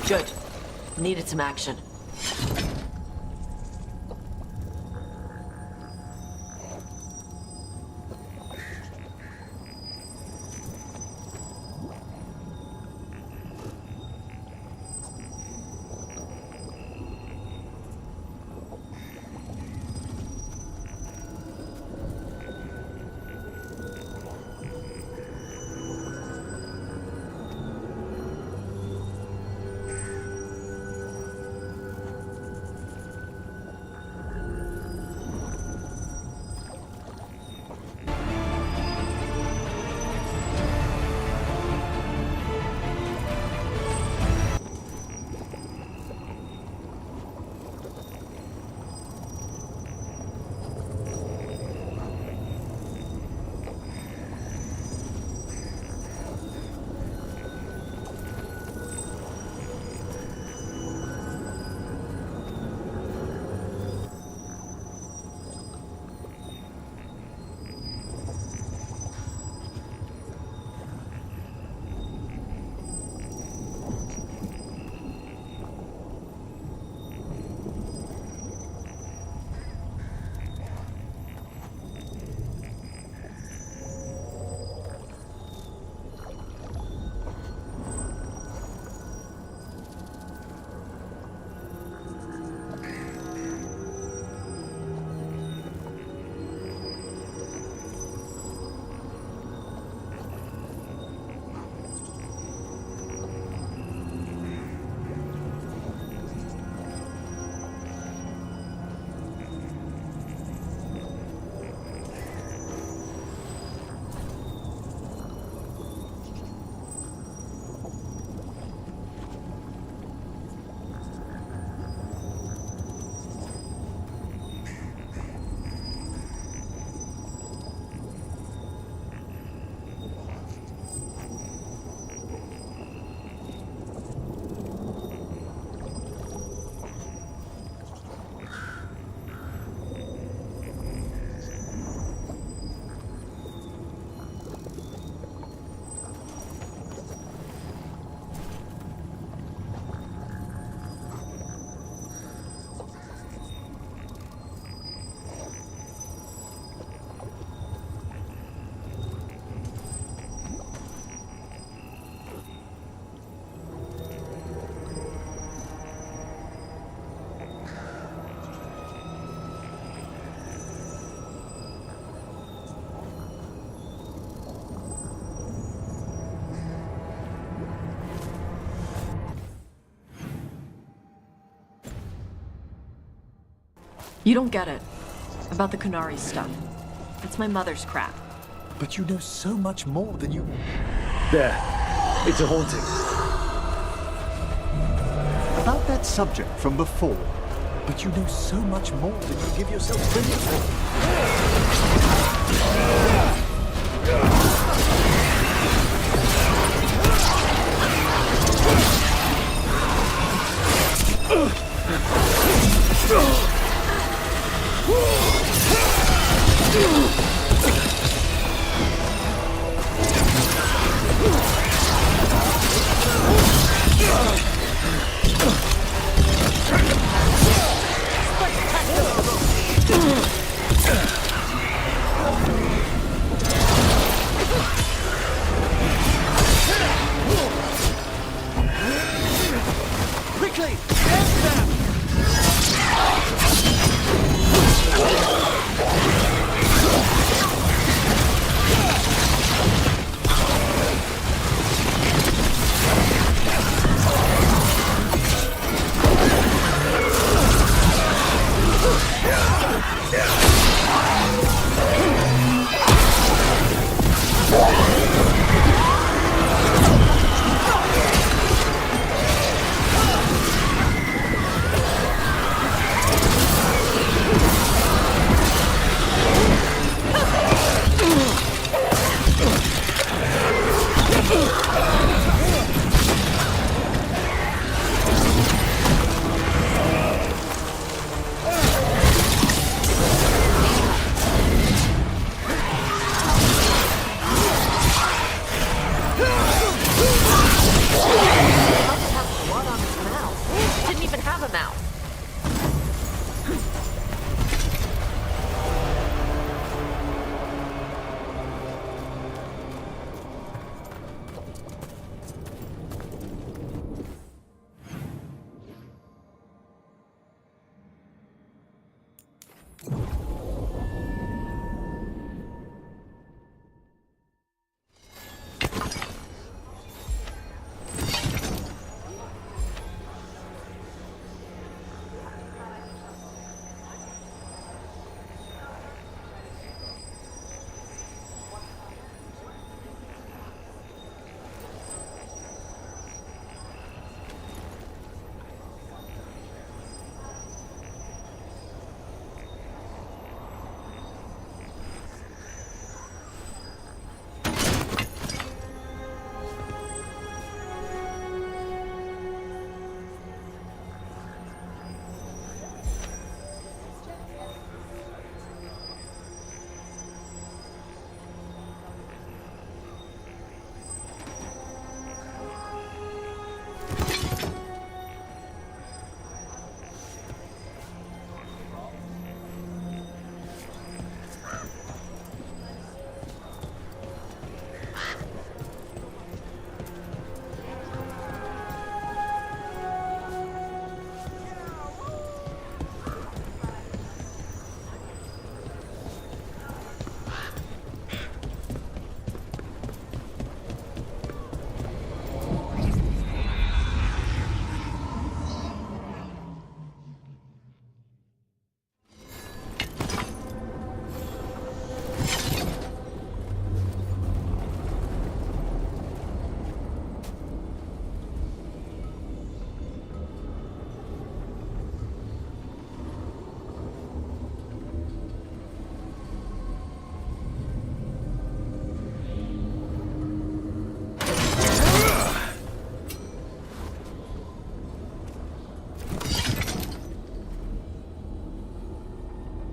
Good. Needed some action. You don't get it. About the Canary stuff. It's my mother's crap. But you know so much more than you... There. It's a haunting. About that subject from before. But you know so much more than you give yourself credit for.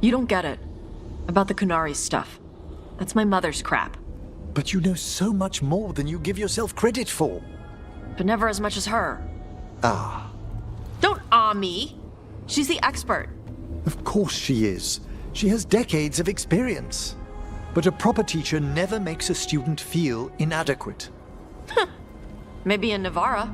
You don't get it. About the Canary stuff. That's my mother's crap. But you know so much more than you give yourself credit for. But never as much as her. Ah, Don't me! She's the expert. of course she is. She has decades of experience. But a proper teacher never makes a student feel inadequate. Maybe in Navarra.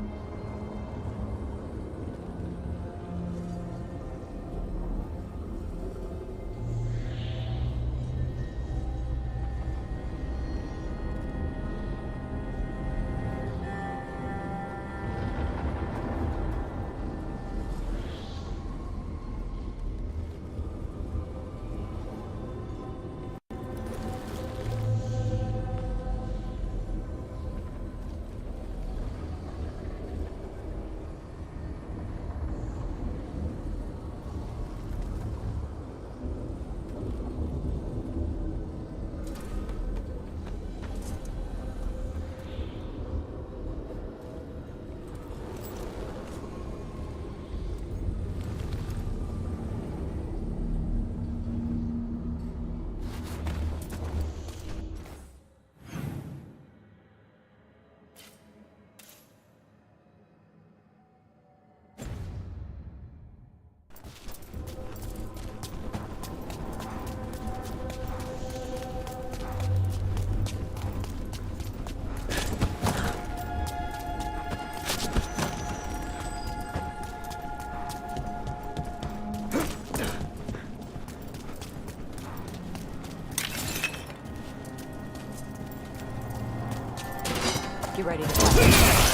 You ready to fight?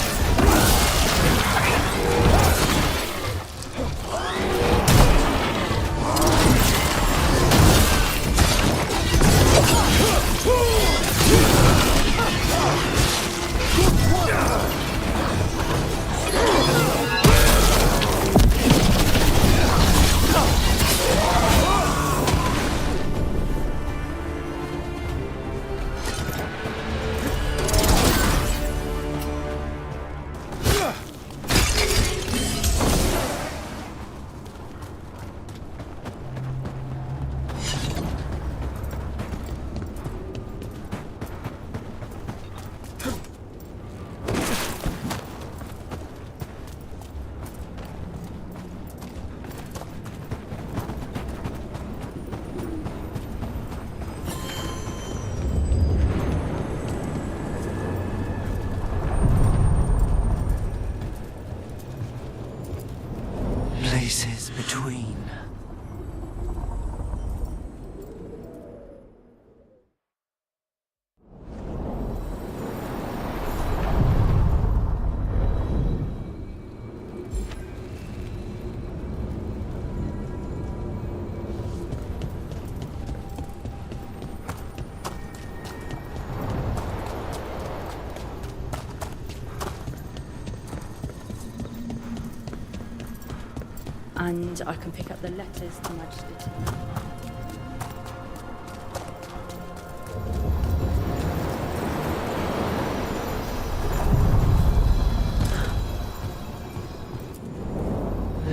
Places between. And I can pick up the letters to Majesty.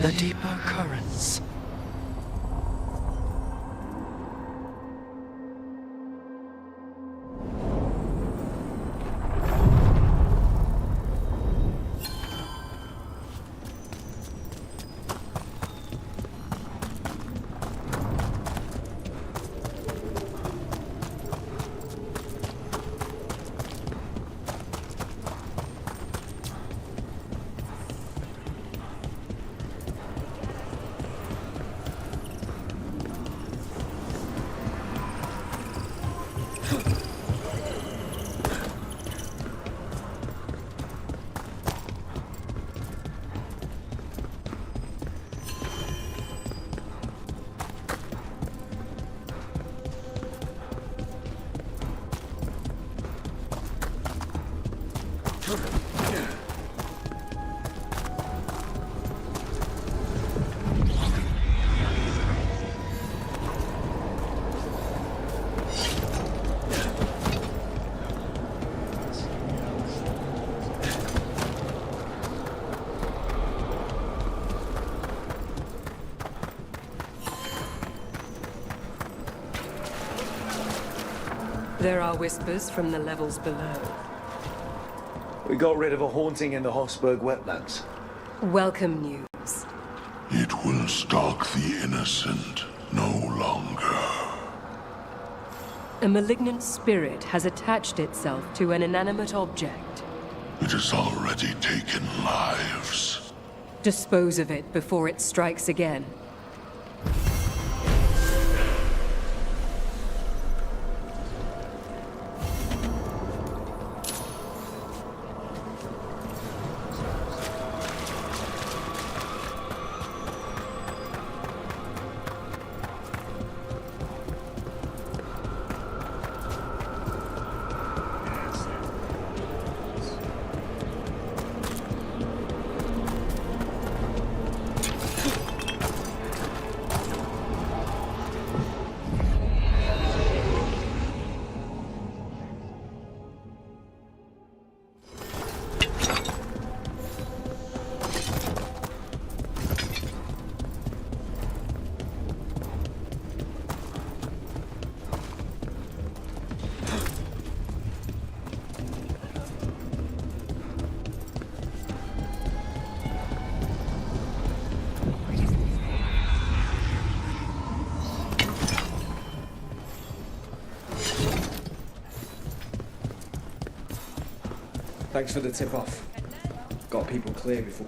The deeper currents. There are whispers from the levels below. We got rid of a haunting in the Hossberg wetlands. Welcome news. It will stalk the innocent no longer. A malignant spirit has attached itself to an inanimate object. It has already taken lives. Dispose of it before it strikes again. Thanks for the tip-off. Got people clear before...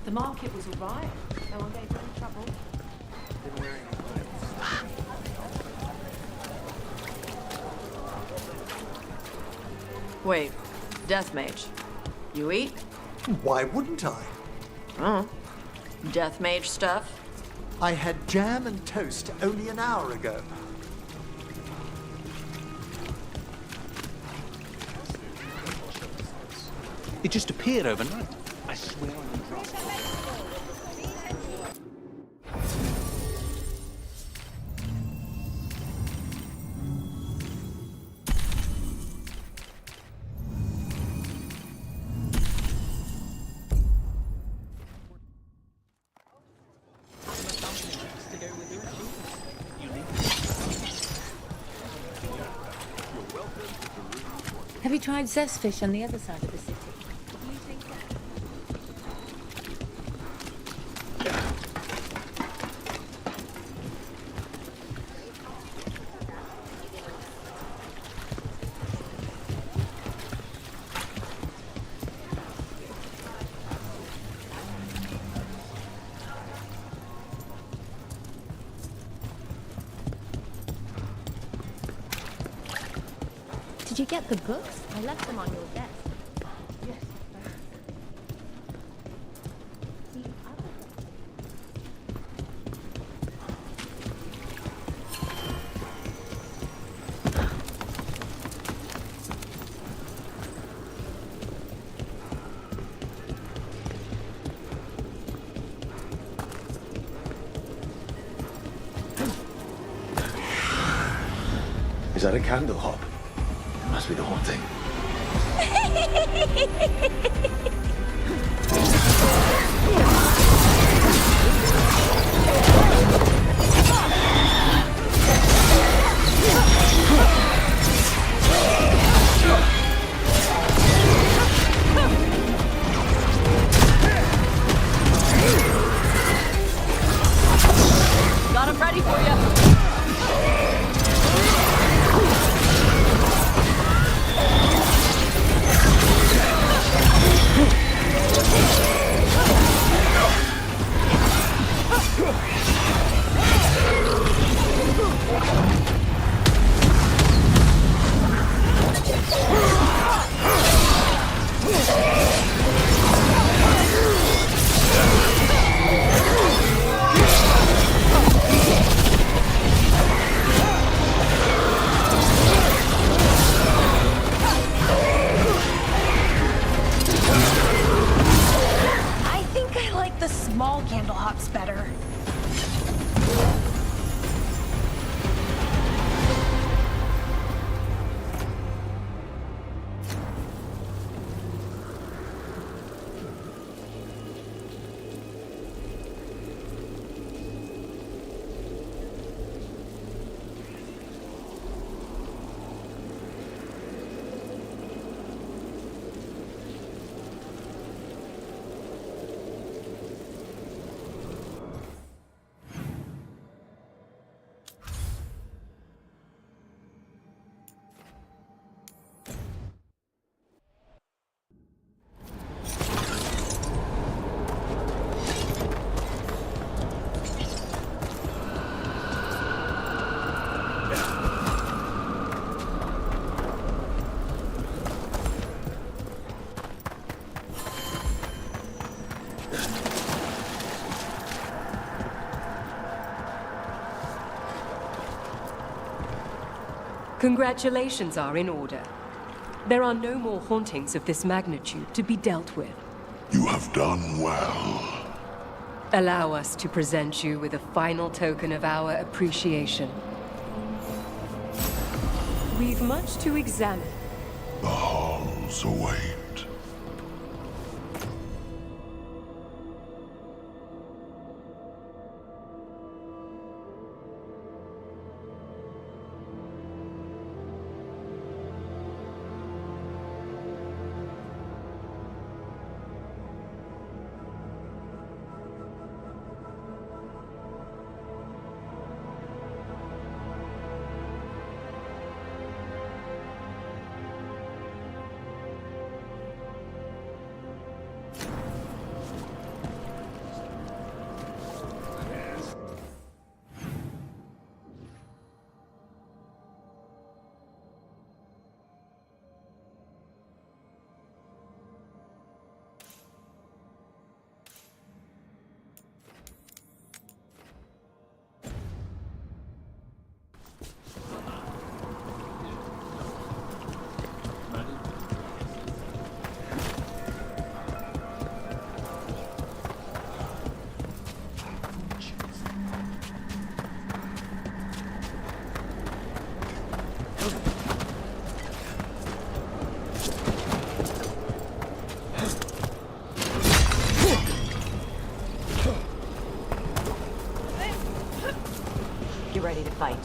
The market was alright. No one gave you any trouble. Wait, Death Mage. You eat? Why wouldn't I? Oh. Death Mage stuff? I had jam and toast only an hour ago. It just appeared overnight. I swear on the drop. Have you tried zestfish on the other side of the city? Did you get the books? I left them on your desk. Yes. Is that a candle hop? Must be the haunting. Got him ready for you. Congratulations are in order. There are no more hauntings of this magnitude to be dealt with. You have done well. Allow us to present you with a final token of our appreciation. We've much to examine. The halls await. You ready to fight?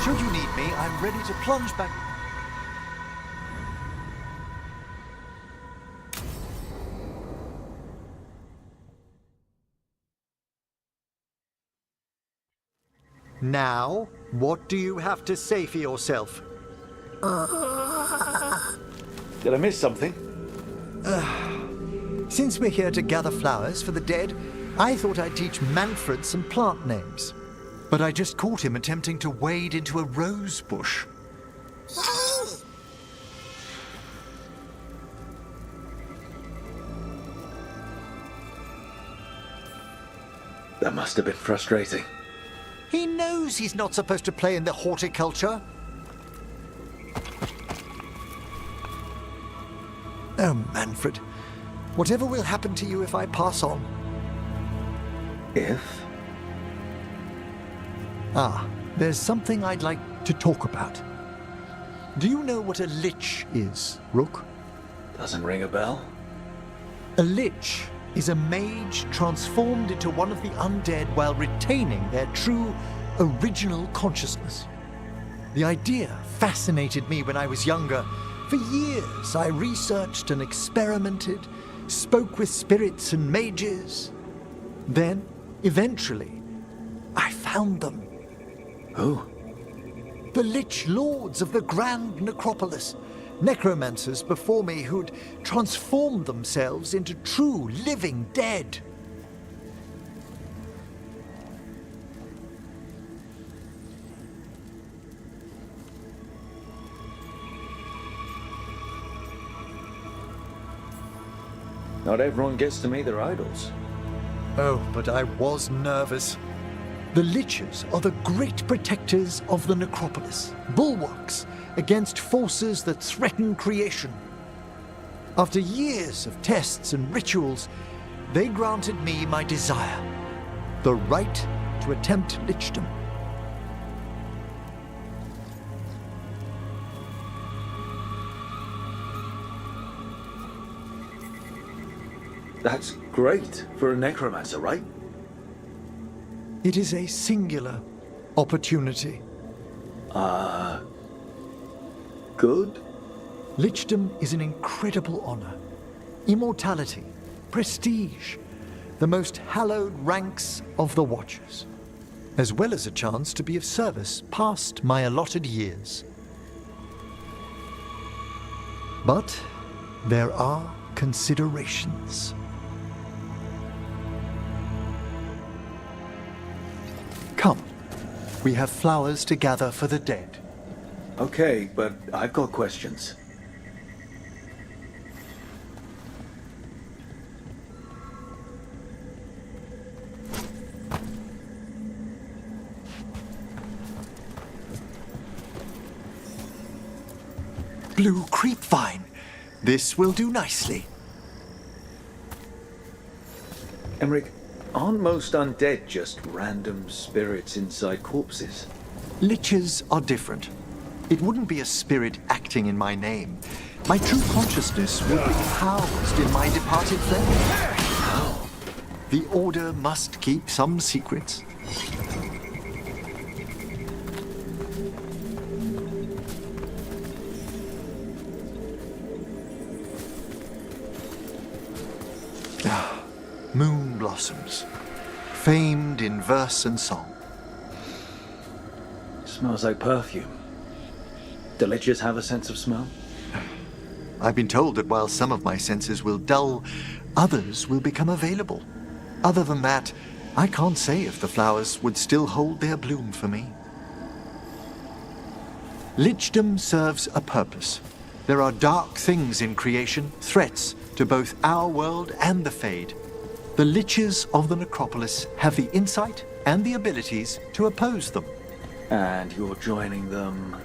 Should you need me, I'm ready to plunge back. Now, what do you have to say for yourself? Did I miss something? Since we're here to gather flowers for the dead, I thought I'd teach Manfred some plant names. But I just caught him attempting to wade into a rose bush. That must have been frustrating. He knows he's not supposed to play in the horticulture. Oh, Manfred. Whatever will happen to you if I pass on? If? Ah, there's something I'd like to talk about. Do you know what a lich is, Rook? Doesn't ring a bell? A lich is a mage transformed into one of the undead while retaining their true, original consciousness. The idea fascinated me when I was younger. For years, I researched and experimented, spoke with spirits and mages. Then, eventually, I found them. Who? The Lich Lords of the Grand Necropolis. Necromancers before me who'd transformed themselves into true living dead. Not everyone gets to meet their idols. Oh, but I was nervous. The Liches are the great protectors of the necropolis, bulwarks against forces that threaten creation. After years of tests and rituals, they granted me my desire, the right to attempt lichdom. That's great for a necromancer, right? It is a singular opportunity. Good? Lichdom is an incredible honor. Immortality, prestige, the most hallowed ranks of the Watchers, as well as a chance to be of service past my allotted years. But there are considerations. Come, we have flowers to gather for the dead. Okay, but I've got questions. Blue creepvine. This will do nicely. Emmerich, aren't most undead just random spirits inside corpses? Liches are different. It wouldn't be a spirit acting in my name. My true consciousness would be housed in my departed friend. The Order must keep some secrets. Moon blossoms, famed in verse and song. Smells like perfume. Do liches have a sense of smell? I've been told that while some of my senses will dull, others will become available. Other than that, I can't say if the flowers would still hold their bloom for me. Lichdom serves a purpose. There are dark things in creation, threats to both our world and the Fade. The Liches of the Necropolis have the insight and the abilities to oppose them. And you're joining them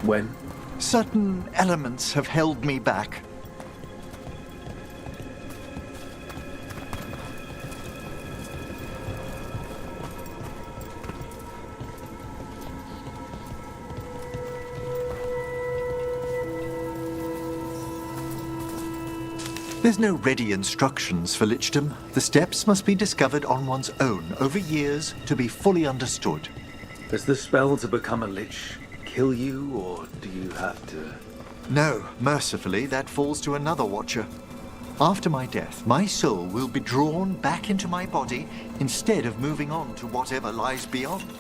when? Certain elements have held me back. There's no ready instructions for lichdom. The steps must be discovered on one's own over years to be fully understood. Does the spell to become a lich kill you, or do you have to... No, mercifully, that falls to another Watcher. After my death, my soul will be drawn back into my body instead of moving on to whatever lies beyond.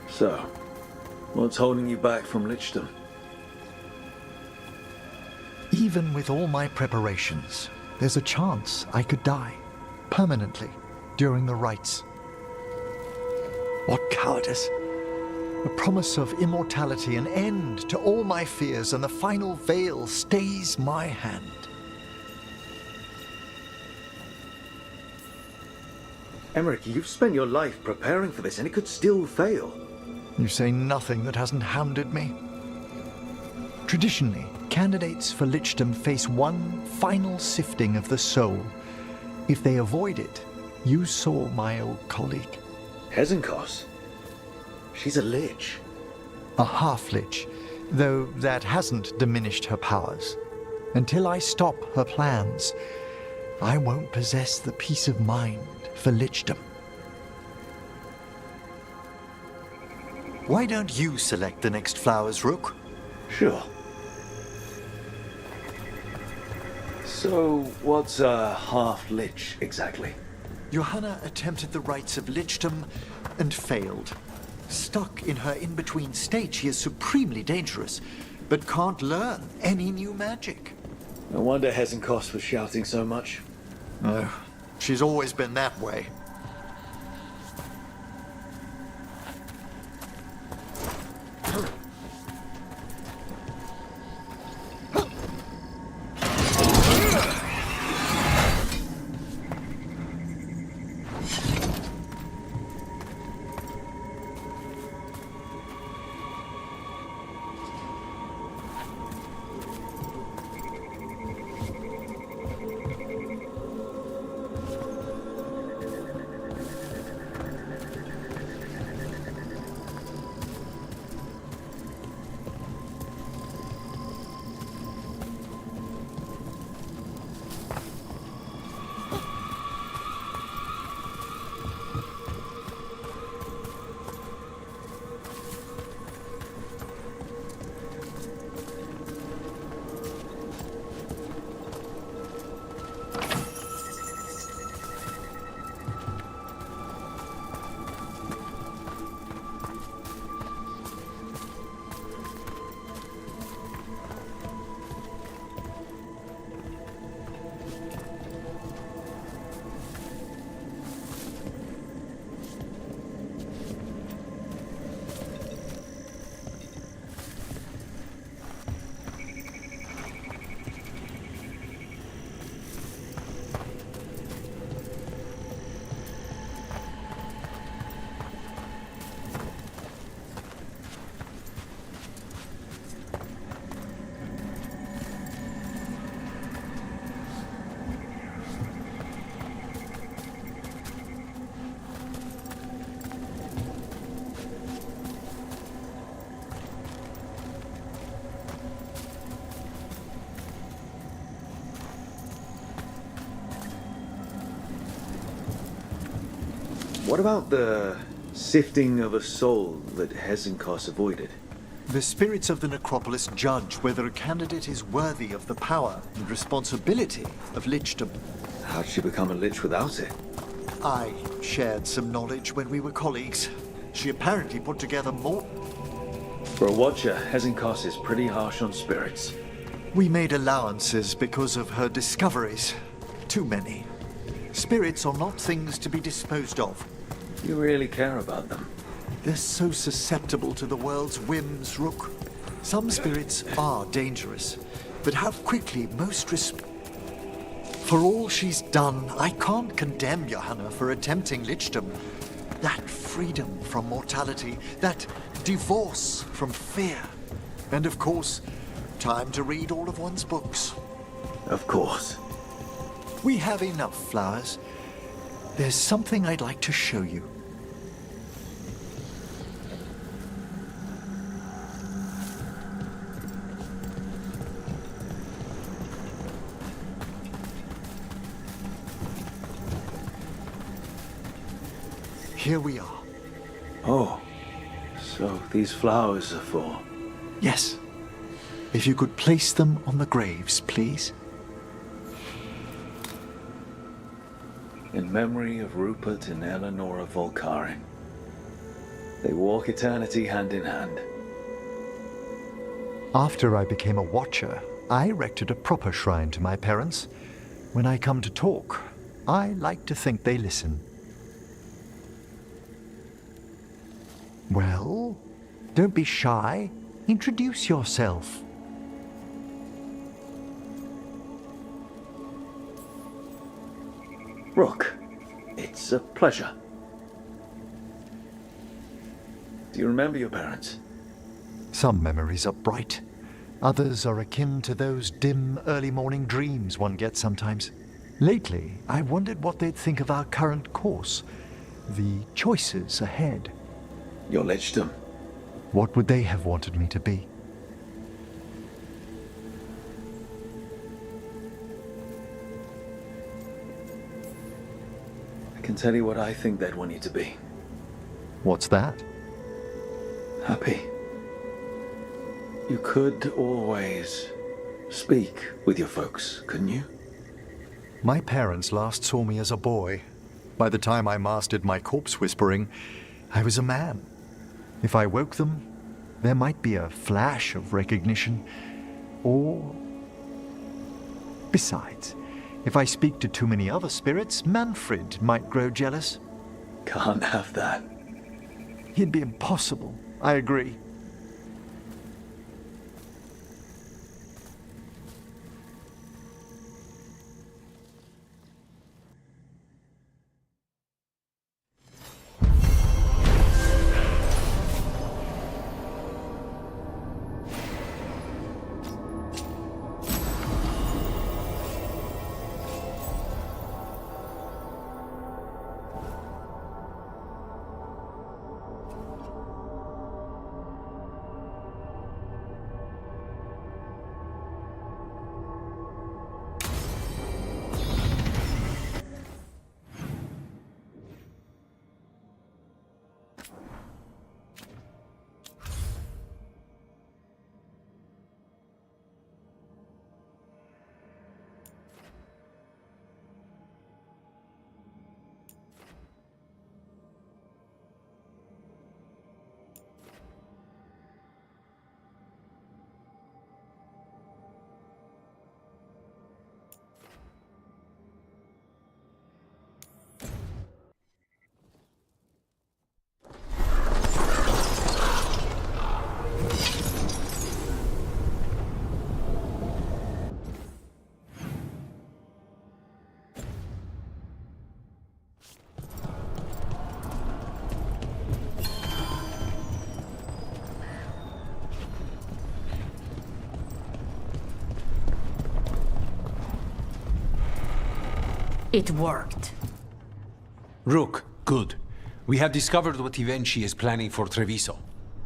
So, what's holding you back from lichdom? Even with all my preparations, there's a chance I could die permanently during the rites. What cowardice! The promise of immortality, an end to all my fears, and the final veil stays my hand. Emmerich, you've spent your life preparing for this, and it could still fail. You say nothing that hasn't hounded me. Traditionally, candidates for lichdom face one final sifting of the soul. If they avoid it, you saw my old colleague. Hezenkos? She's a lich. A half-lich, though that hasn't diminished her powers. Until I stop her plans, I won't possess the peace of mind for lichdom. Why don't you select the next flowers, Rook? Sure. So, what's a half-lich exactly? Johanna attempted the rites of lichdom and failed. Stuck in her in-between state, she is supremely dangerous, but can't learn any new magic. No wonder Hezenkos was shouting so much. No, she's always been that way. What about the sifting of a soul that Hezenkos avoided? The spirits of the necropolis judge whether a candidate is worthy of the power and responsibility of lichdom. How'd she become a lich without it? I shared some knowledge when we were colleagues. She apparently put together more. For a watcher, Hezenkos is pretty harsh on spirits. We made allowances because of her discoveries. Too many. Spirits are not things to be disposed of. You really care about them. They're so susceptible to the world's whims, Rook. Some spirits are dangerous, but how quickly most For all she's done, I can't condemn Johanna for attempting lichdom. That freedom from mortality, that divorce from fear. And of course, time to read all of one's books. Of course. We have enough flowers. There's something I'd like to show you. Here we are. Oh, so these flowers are for... Yes. If you could place them on the graves, please. In memory of Rupert and Eleanora Volkari. They walk eternity hand in hand. After I became a watcher, I erected a proper shrine to my parents. When I come to talk, I like to think they listen. Well, Don't be shy. Introduce yourself. Rook, it's a pleasure. Do you remember your parents? Some memories are bright. Others are akin to those dim, early morning dreams one gets sometimes. Lately, I wondered what they'd think of our current course, the choices ahead. Your lichdom. What would they have wanted me to be? I can tell you what I think they'd want you to be. What's that? Happy. You could always speak with your folks, couldn't you? My parents last saw me as a boy. By the time I mastered my corpse whispering, I was a man. If I woke them, there might be a flash of recognition, or... Besides, if I speak to too many other spirits, Manfred might grow jealous. Can't have that. He'd be impossible, I agree. It worked. Rook, good. We have discovered what Ivenchi is planning for Treviso.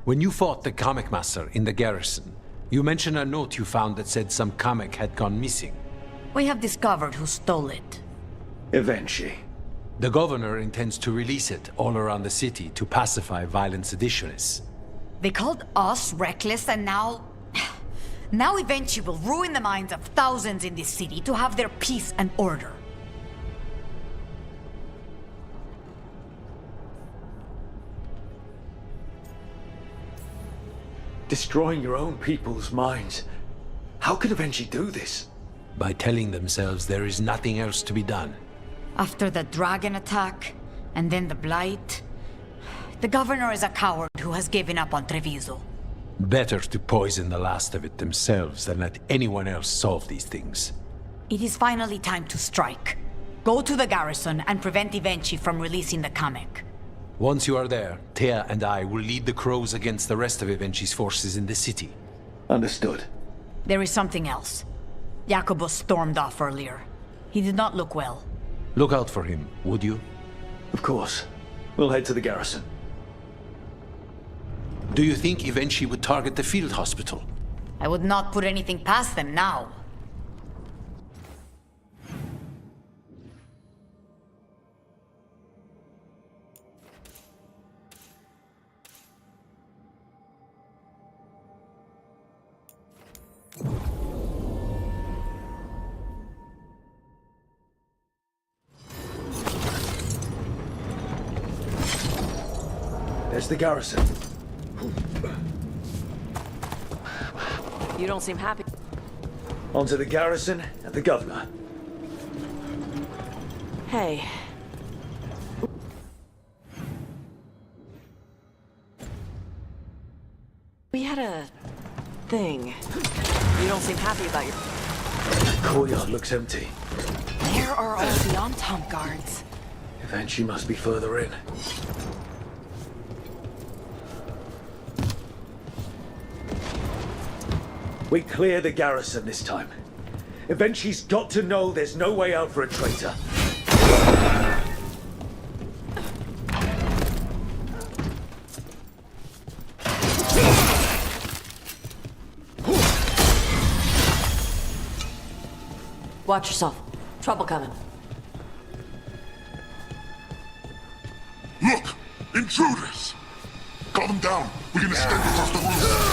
When you fought the Kamek Master in the garrison, you mentioned a note you found that said some Kamek had gone missing. We have discovered who stole it. Eventually. The governor intends to release it all around the city to pacify violent seditionists. They called us reckless, and now... Now Eventually will ruin the minds of thousands in this city to have their peace and order. Destroying your own people's minds. How could Eventually do this? By telling themselves there is nothing else to be done. After the dragon attack, and then the blight... The governor is a coward who has given up on Treviso. Better to poison the last of it themselves than let anyone else solve these things. It is finally time to strike. Go to the garrison and prevent Eventually from releasing the Kamek. Once you are there, Thea and I will lead the Crows against the rest of Evenchi's forces in the city. Understood. There is something else. Jacobus stormed off earlier. He did not look well. Look out for him, would you? Of course. We'll head to the garrison. Do you think Evenchi would target the field hospital? I would not put anything past them now. There's the garrison. You don't seem happy. On to the garrison and the governor. Hey. a thing? You don't seem happy about your... Courtyard looks empty. Where are all the on-tom guards? Eventually must be further in. We clear the garrison this time. Eventually's got to know there's no way out for a traitor. Watch yourself. Trouble coming. Look! Intruders! Calm them down. We can escape across the roof.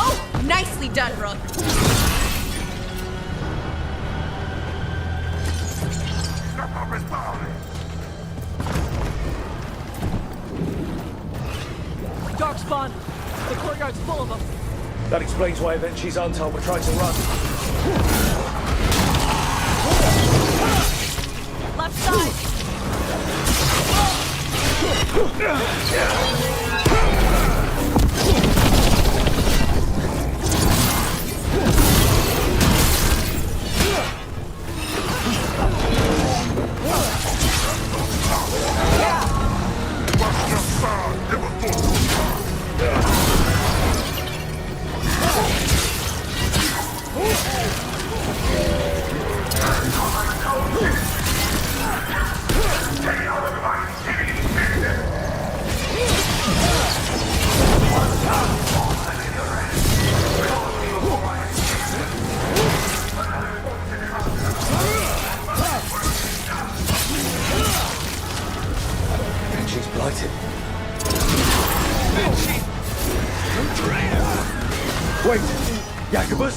Oh, nicely done, Rook. Dark spawn. The courtyard's full of them. That explains why Eventually's Antal were trying to run. Left side. She's blighted. Wait! Jacobus?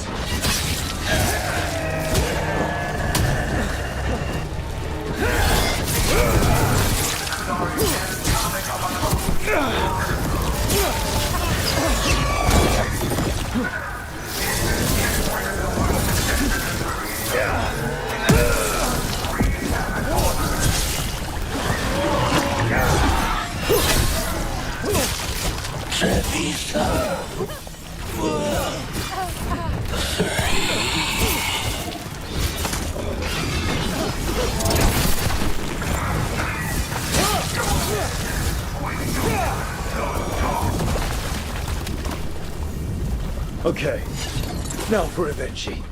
Okay, now for Eventually.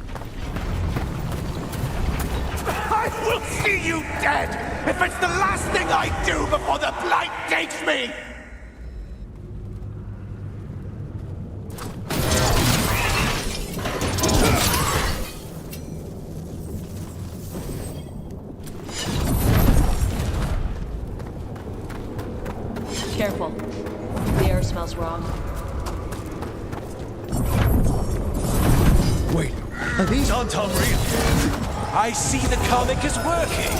I will see you dead if it's the last thing I do before the blight takes me! Careful. The air smells wrong. Wait, are these aren't unreal? I see the comic is working!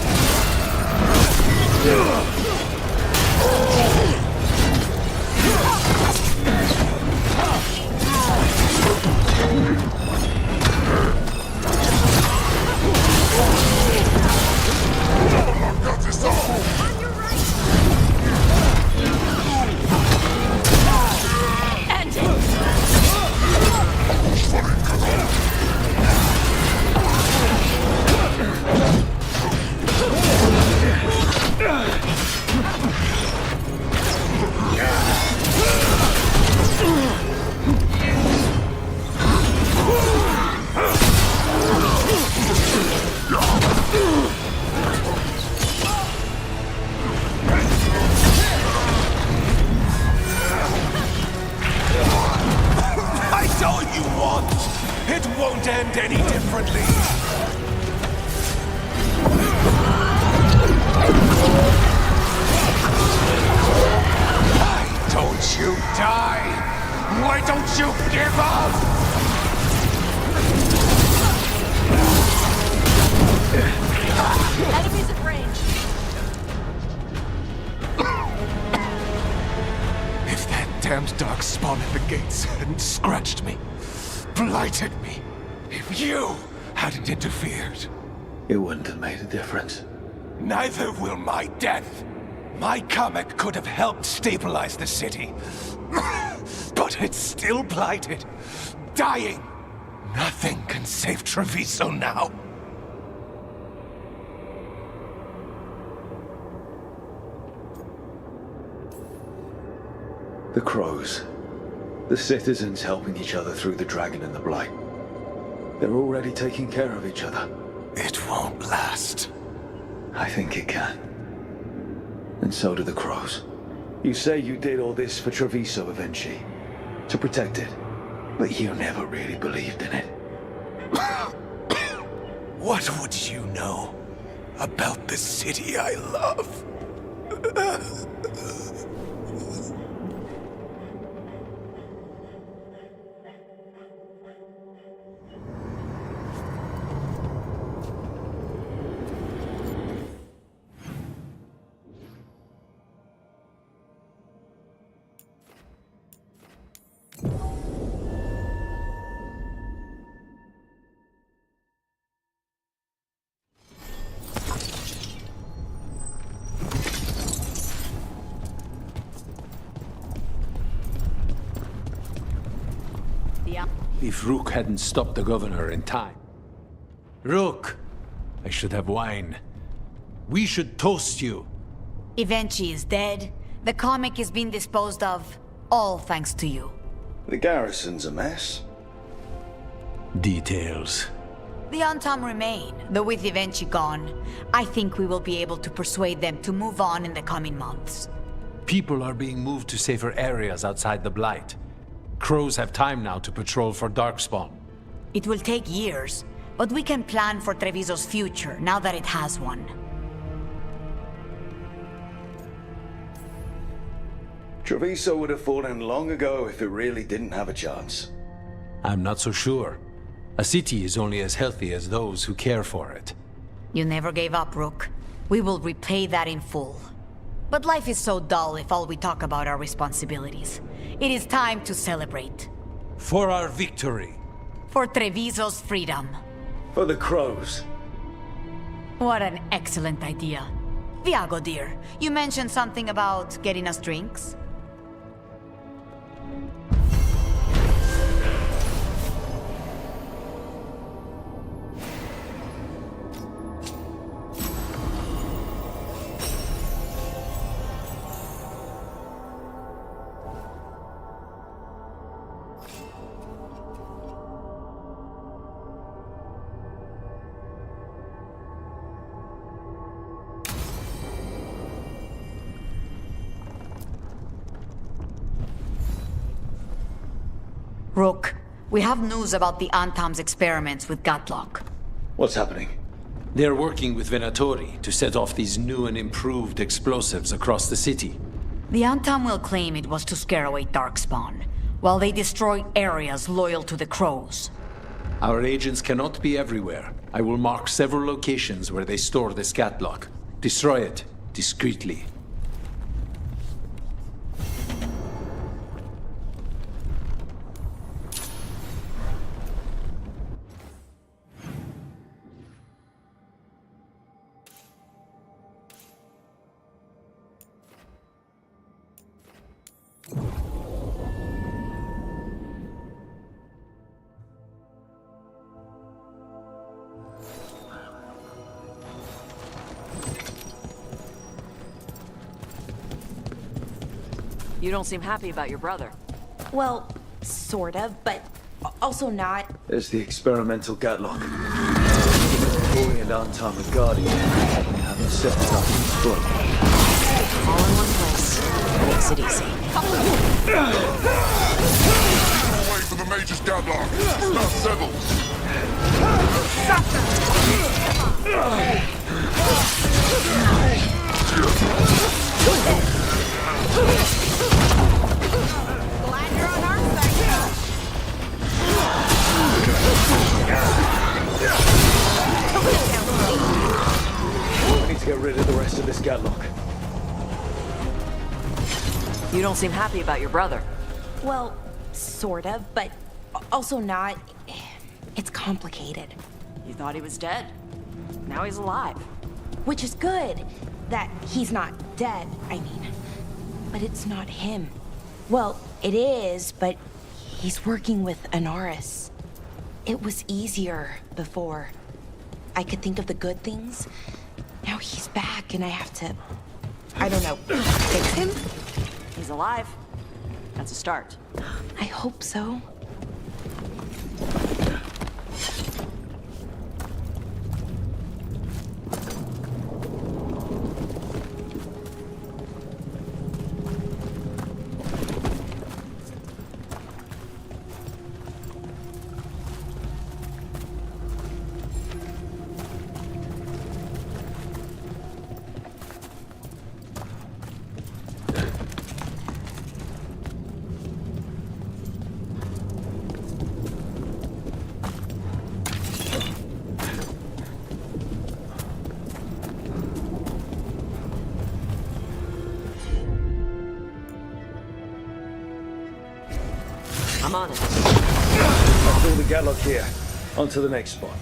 That's all you want! It won't end any differently! Why don't you die? Why don't you give up? Enemies at range. If that damned dark spawn at the gates hadn't scratched me, blighted me, if you hadn't interfered. It wouldn't have made a difference. Neither will my death. My comet could have helped stabilize the city. But it's still blighted. Dying. Nothing can save Treviso now. The crows. The citizens helping each other through the dragon and the blight. They're already taking care of each other. It won't last. I think it can. And so do the crows. You say you did all this for Treviso, Evenchi. To protect it. But you never really believed in it. What would you know about the city I love? If Rook hadn't stopped the governor in time. Rook! I should have wine. We should toast you. Evenchi is dead. The comic is being disposed of. All thanks to you. The garrison's a mess. Details. The Antam remain, though with Evenchi gone, I think we will be able to persuade them to move on in the coming months. People are being moved to safer areas outside the Blight. Crows have time now to patrol for Darkspawn. It will take years, but we can plan for Treviso's future now that it has one. Treviso would have fallen long ago if it really didn't have a chance. I'm not so sure. A city is only as healthy as those who care for it. You never gave up, Rook. We will repay that in full. But life is so dull if all we talk about are responsibilities. It is time to celebrate. For our victory. For Treviso's freedom. For the crows. What an excellent idea. Viago, dear, you mentioned something about getting us drinks? Rook, we have news about the Antam's experiments with Gatlock. What's happening? They're working with Venatori to set off these new and improved explosives across the city. The Antam will claim it was to scare away Darkspawn, while they destroy areas loyal to the Crows. Our agents cannot be everywhere. I will mark several locations where they store the Scatlock. Destroy it, discreetly. You don't seem happy about your brother. Well, sort of, but also not. There's the experimental Gatlock. Ori and Antam are guarding it. They haven't set it up in foot. All in one place. Makes it easy. Away for the Major's Gatlock. Not settled. Glad you're on our side. We need to get rid of the rest of this Gatlock. You don't seem happy about your brother. Well, sort of, but also not. It's complicated. You thought he was dead. Now he's alive. Which is good. That he's not dead, I mean. But it's not him. Well, it is, but he's working with Anaris. It was easier before. I could think of the good things. Now he's back and I have to, I don't know, fix him? He's alive. That's a start. I hope so. I'm on it. I'll pull the Gatlock here. On to the next spot.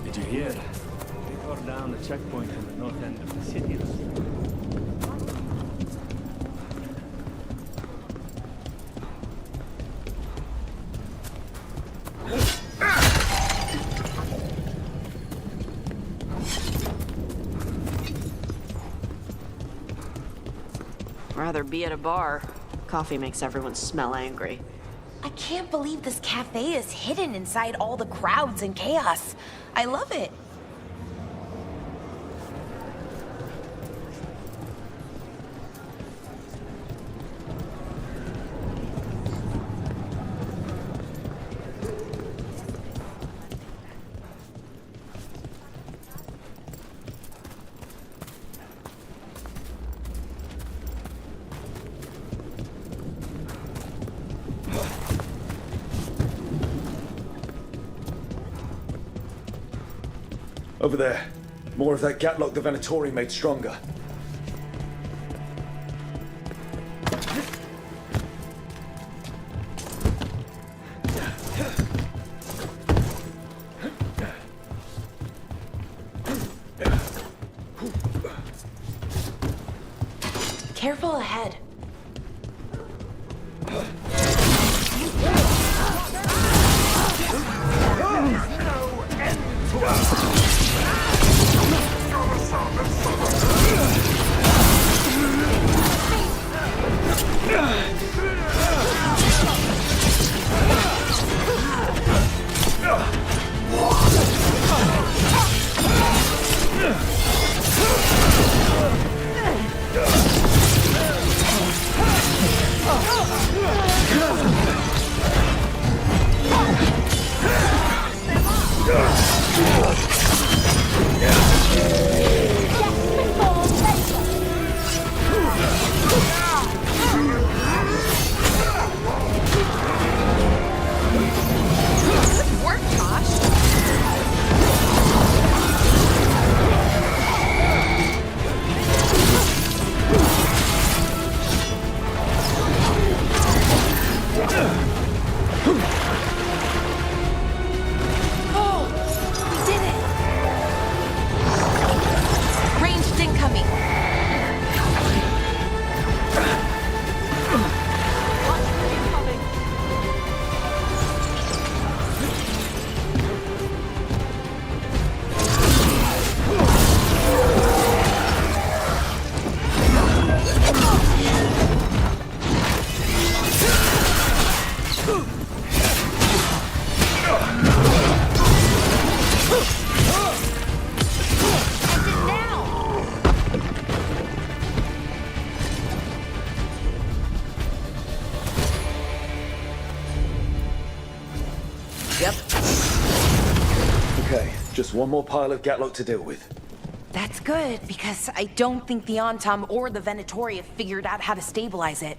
Did you hear? They tore down the checkpoint on the north end of the city. Rather be at a bar. Coffee makes everyone smell angry. I can't believe this cafe is hidden inside all the crowds and chaos. I love it. Over there. More of that Gatlock the Venatori made stronger. Careful ahead. Just one more pile of Gatlock to deal with. That's good, because I don't think the Antam or the Venatori have figured out how to stabilize it.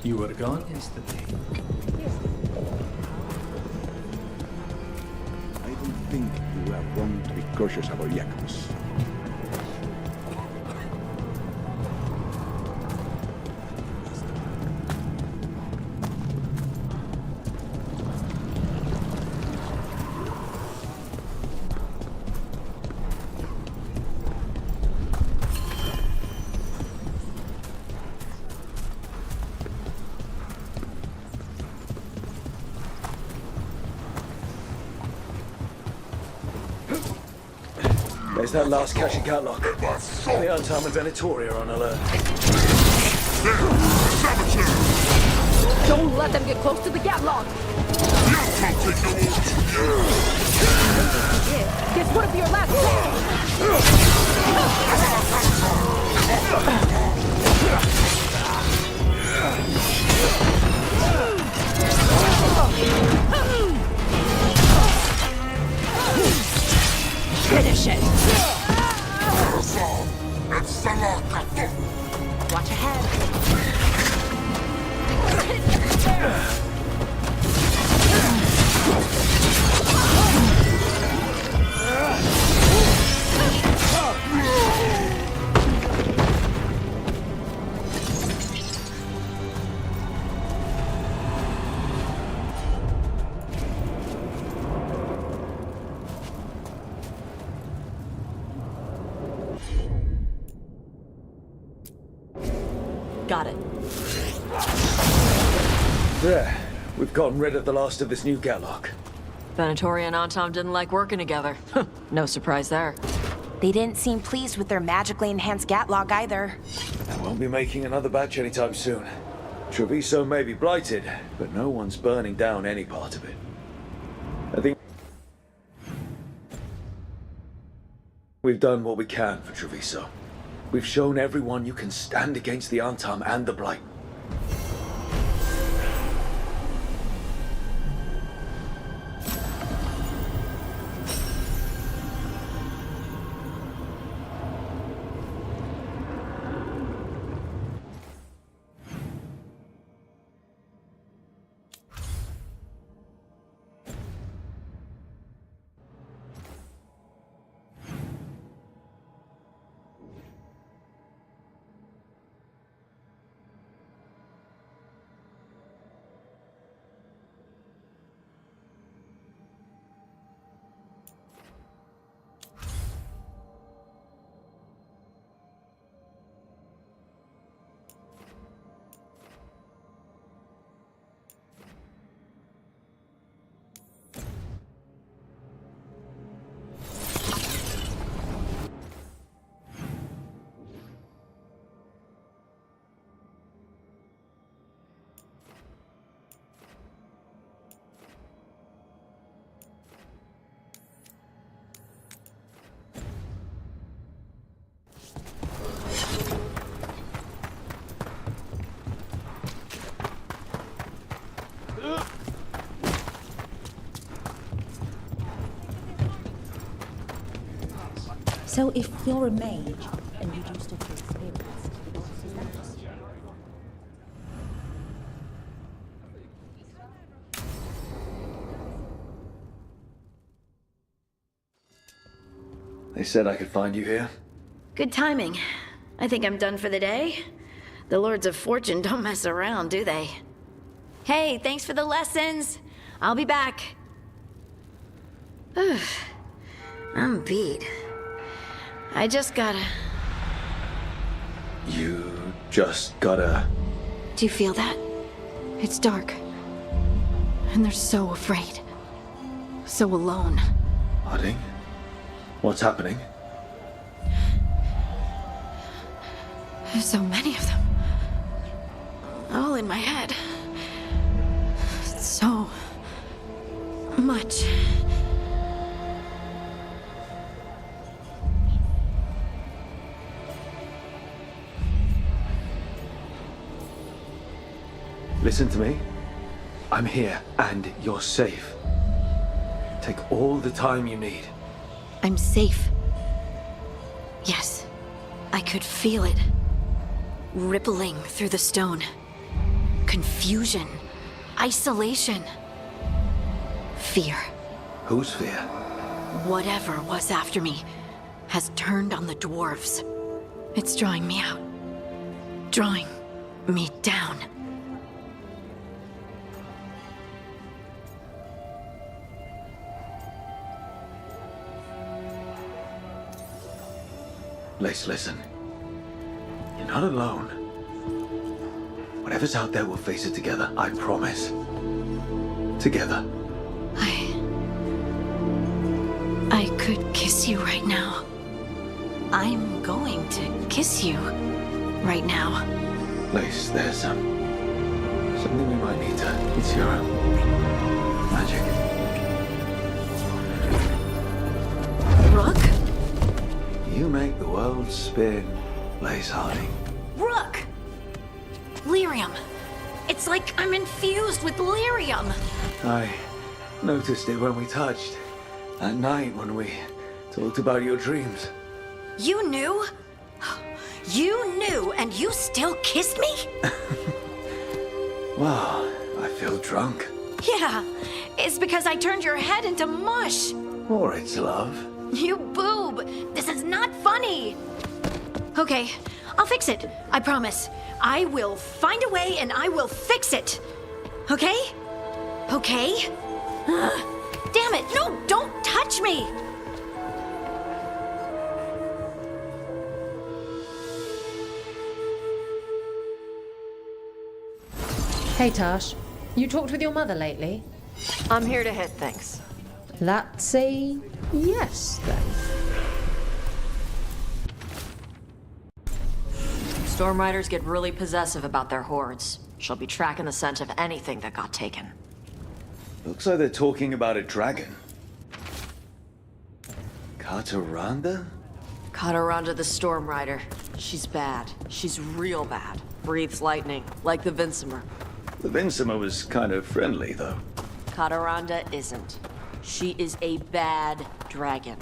You were gone instantly. I don't think you are wrong to be cautious about Jacobs. There's that last cache of Gatlock. The Untarm and Venatoria are on alert. Don't let them get close to the Gatlock! This would be your last Finish it! Watch ahead. Got it. There. We've gotten rid of the last of this new Gatlock. Venatoria and Antom didn't like working together. No surprise there. They didn't seem pleased with their magically enhanced Gatlock either. I won't be making another batch anytime soon. Treviso may be blighted, but no one's burning down any part of it. I think we've done what we can for Treviso. We've shown everyone you can stand against the Antam and the Blight. So if you're a mage and you do stuff with spirits, They said I could find you here. Good timing. I think I'm done for the day. The Lords of Fortune don't mess around, do they? Hey, thanks for the lessons. I'll be back. I'm beat. I just gotta... You just gotta... Do you feel that? It's dark. And they're so afraid. So alone. Harding? What's happening? There's so many of them. All in my head. So... much. Listen to me. I'm here, and you're safe. Take all the time you need. I'm safe. Yes. I could feel it. Rippling through the stone. confusion, isolation, fear. Whose fear? Whatever was after me has turned on the dwarves. It's drawing me out, drawing me down. Lace, listen. You're not alone. Whatever's out there, we'll face it together. I promise. Together. I could kiss you right now. I'm going to kiss you right now. Lace, there's something we might need to. It's your magic. Rook? You make the world spin, Lace Hardy. Rook! Lyrium. It's like I'm infused with lyrium. I noticed it when we touched. At night when we talked about your dreams. You knew? You knew and you still kissed me? Wow, I feel drunk. Yeah, it's because I turned your head into mush. Or it's love. You boob! This is not funny! Okay, I'll fix it. I promise. I will find a way and I will fix it. Okay? Okay? Damn it! No, don't touch me! Hey Tash, you talked with your mother lately? I'm here to hit things. That's a yes, then. Storm Riders get really possessive about their hordes. She'll be tracking the scent of anything that got taken. Looks like they're talking about a dragon. Kataranda? Kataranda the Storm Rider. She's bad. She's real bad. Breathes lightning, like the Vincimer. The Vincimer was kind of friendly, though. Kataranda isn't. She is a bad dragon.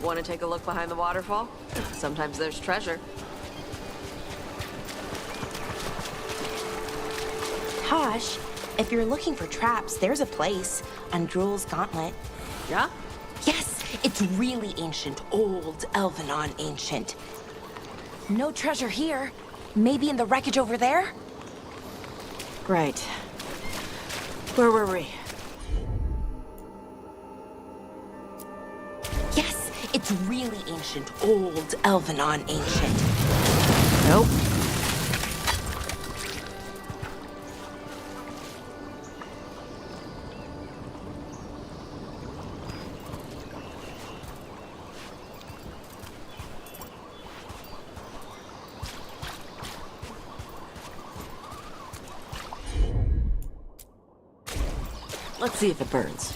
Want to take a look behind the waterfall? Sometimes there's treasure. Tosh, if you're looking for traps, there's a place on Drool's Gauntlet. Yeah? Yes, it's really ancient, old Elvenon ancient. No treasure here. Maybe in the wreckage over there? Right. Where were we? Yes, it's really ancient, old Elvenon ancient. Nope. Let's see if it burns.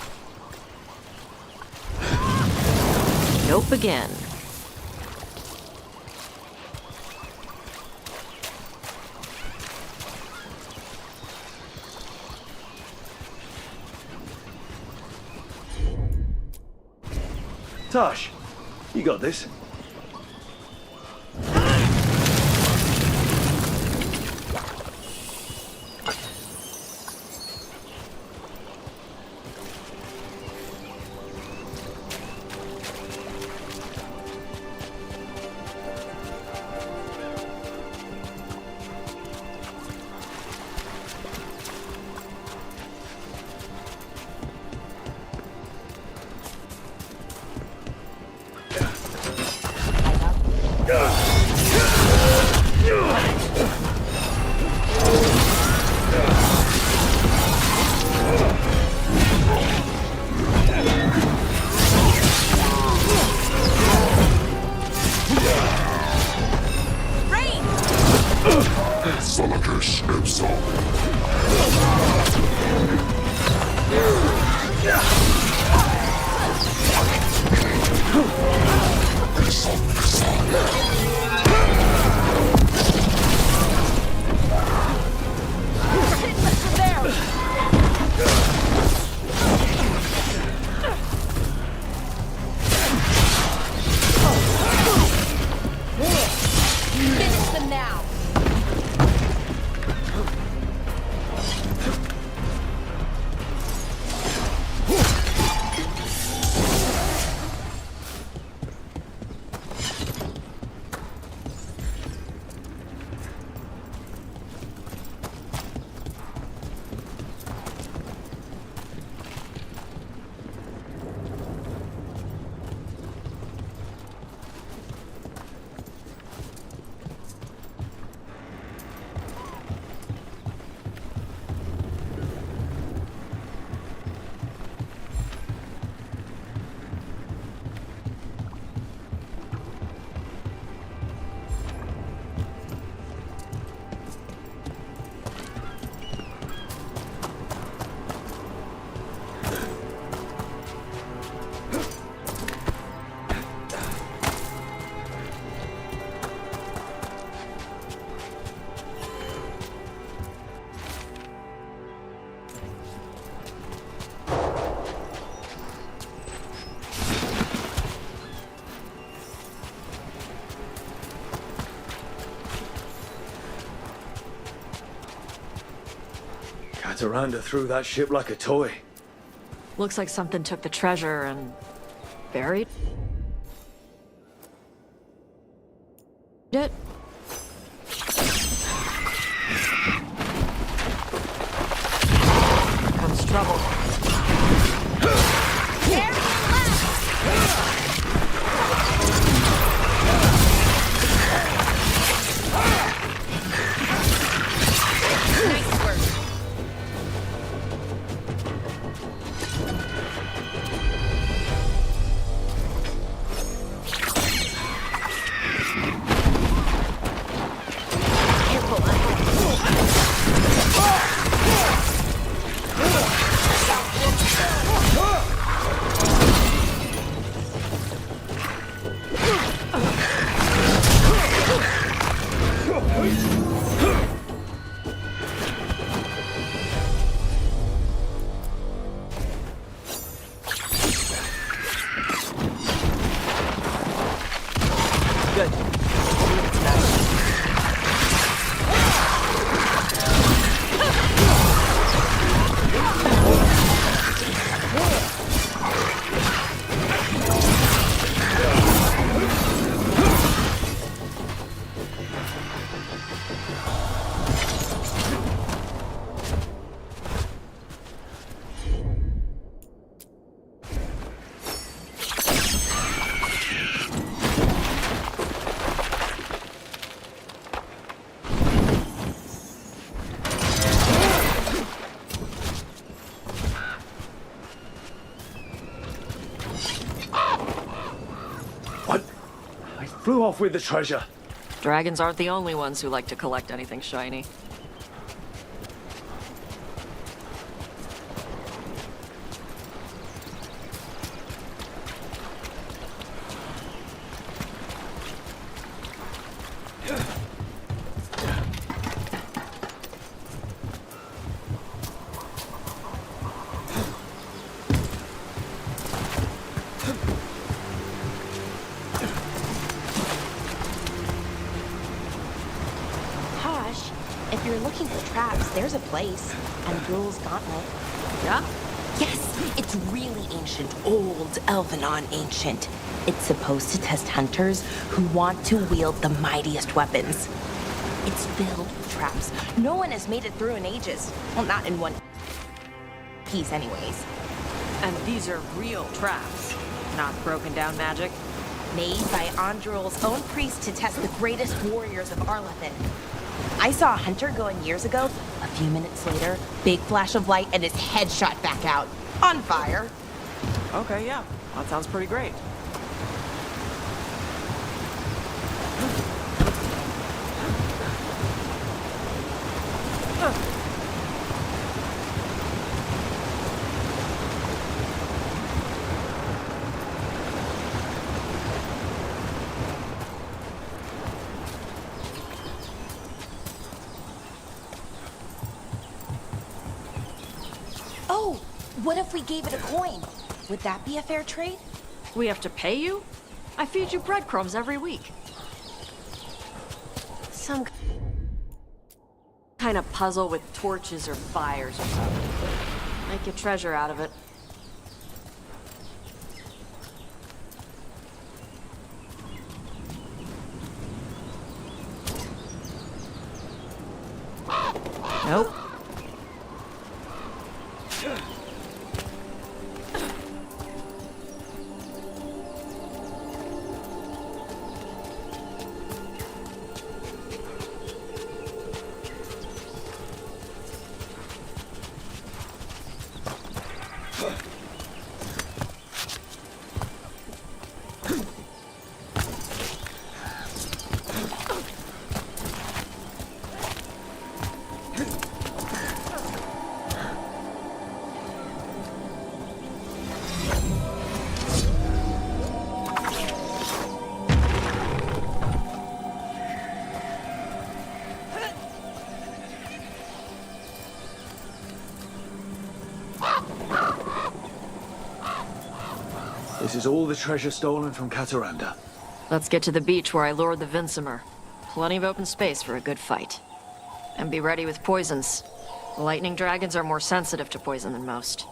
Nope again. Tosh, you got this. Cataranda threw that ship like a toy. Looks like something took the treasure and buried it. Here comes trouble. Flew off with the treasure. Dragons aren't the only ones who like to collect anything shiny. If you're looking for traps, there's a place. Andrul's Gauntlet. Yeah? Yes, it's really ancient, old Elvenon ancient. It's supposed to test hunters who want to wield the mightiest weapons. It's filled with traps. No one has made it through in ages. Well, not in one piece anyways. And these are real traps, not broken down magic? Made by Andrul's own priest to test the greatest warriors of Arlethin. I saw a hunter go in years ago. A few minutes later, big flash of light and his head shot back out. On fire. Okay, yeah. That sounds pretty great. Oh, what if we gave it a coin? Would that be a fair trade? We have to pay you? I feed you breadcrumbs every week. Some kind of puzzle with torches or fires or something. Make a treasure out of it. Nope. This is all the treasure stolen from Cataranda. Let's get to the beach where I lured the Vinsimer. Plenty of open space for a good fight. And be ready with poisons. Lightning dragons are more sensitive to poison than most.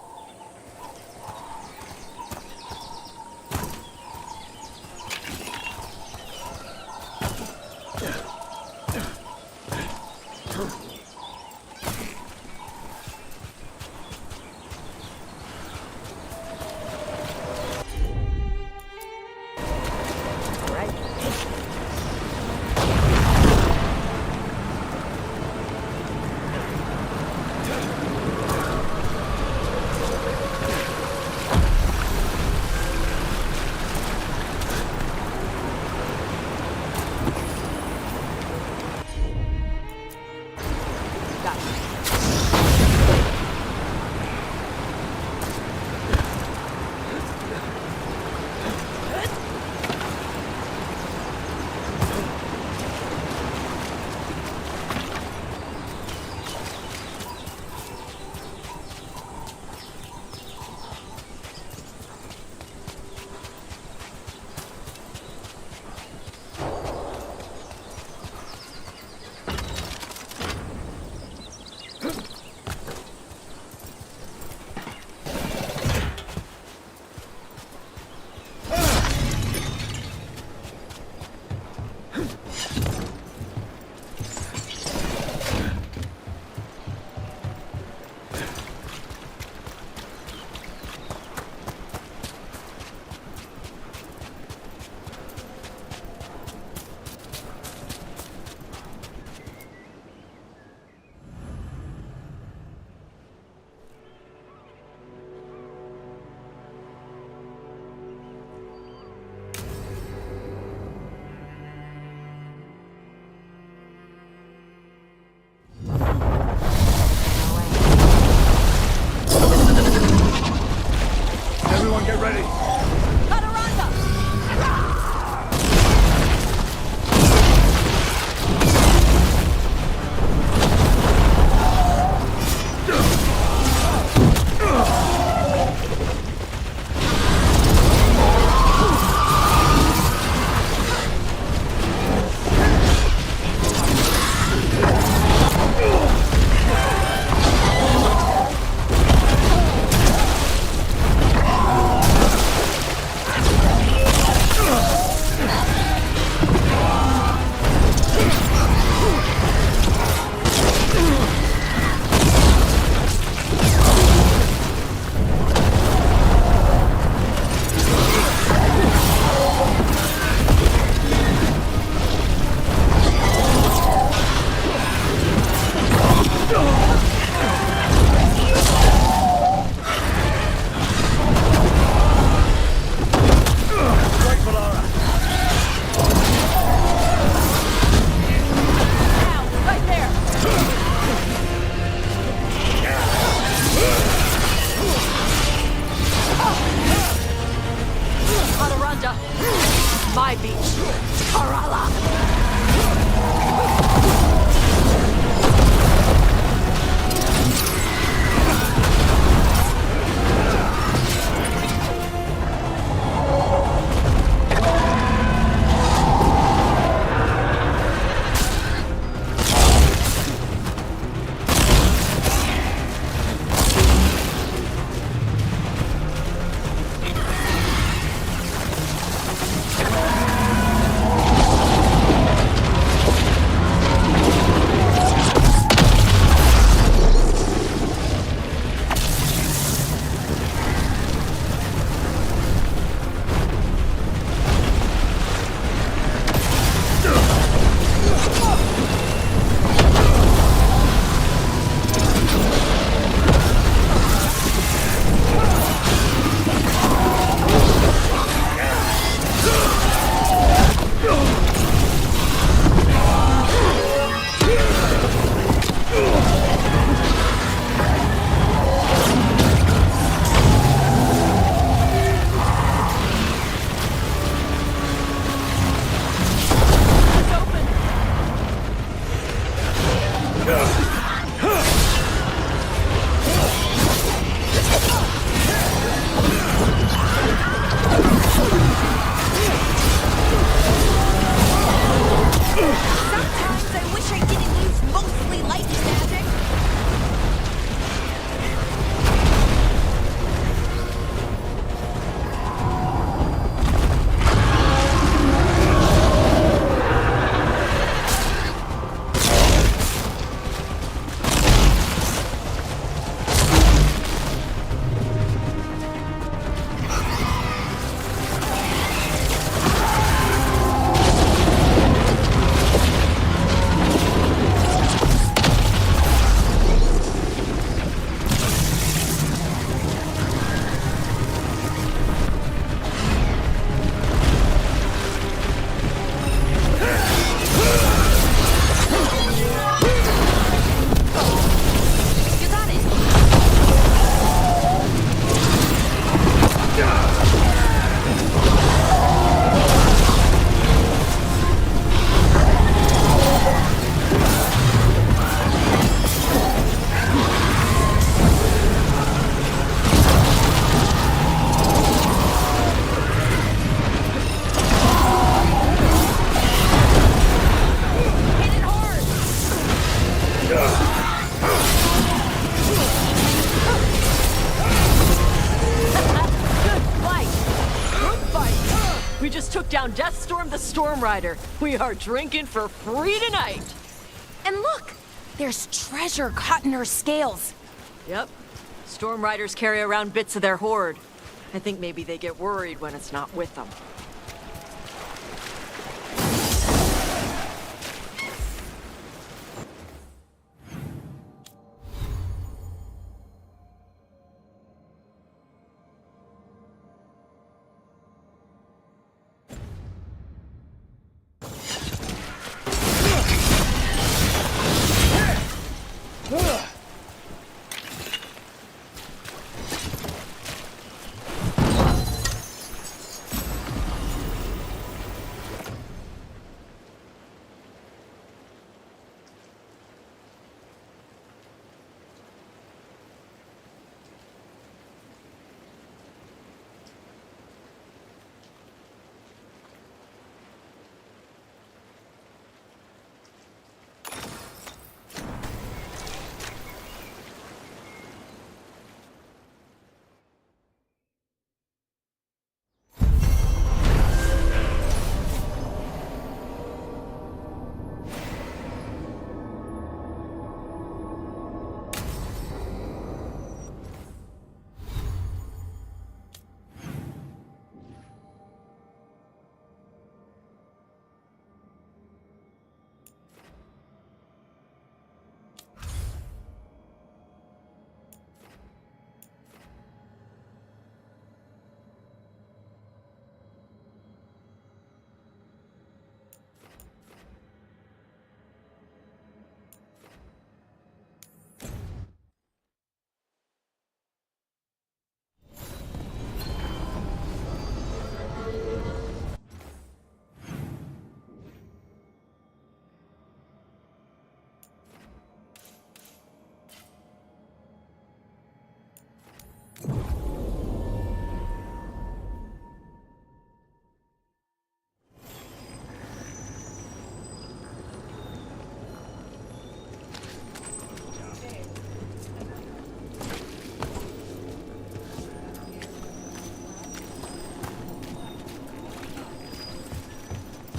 Everyone get ready. My beach. Karala! We just took down Deathstorm the Storm Rider. We are drinking for free tonight. And look! There's treasure caught in her scales. Yep. Storm Riders carry around bits of their hoard. I think maybe they get worried when it's not with them.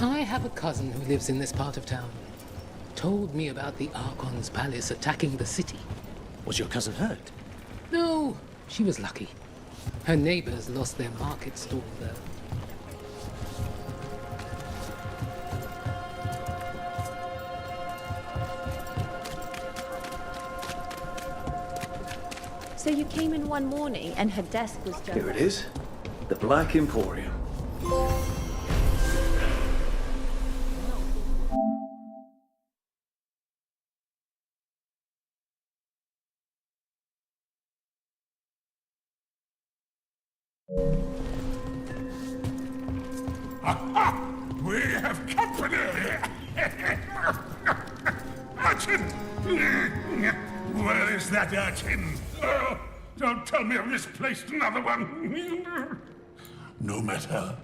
I have a cousin who lives in this part of town. Told me about the Archon's palace attacking the city. Was your cousin hurt? No, she was lucky. Her neighbors lost their market stall there. So you came in one morning and her desk was just... Here it is. The Black Emporium. Aha! We have company! Urchin! Where is that urchin? Oh, don't tell me I've misplaced another one! No matter.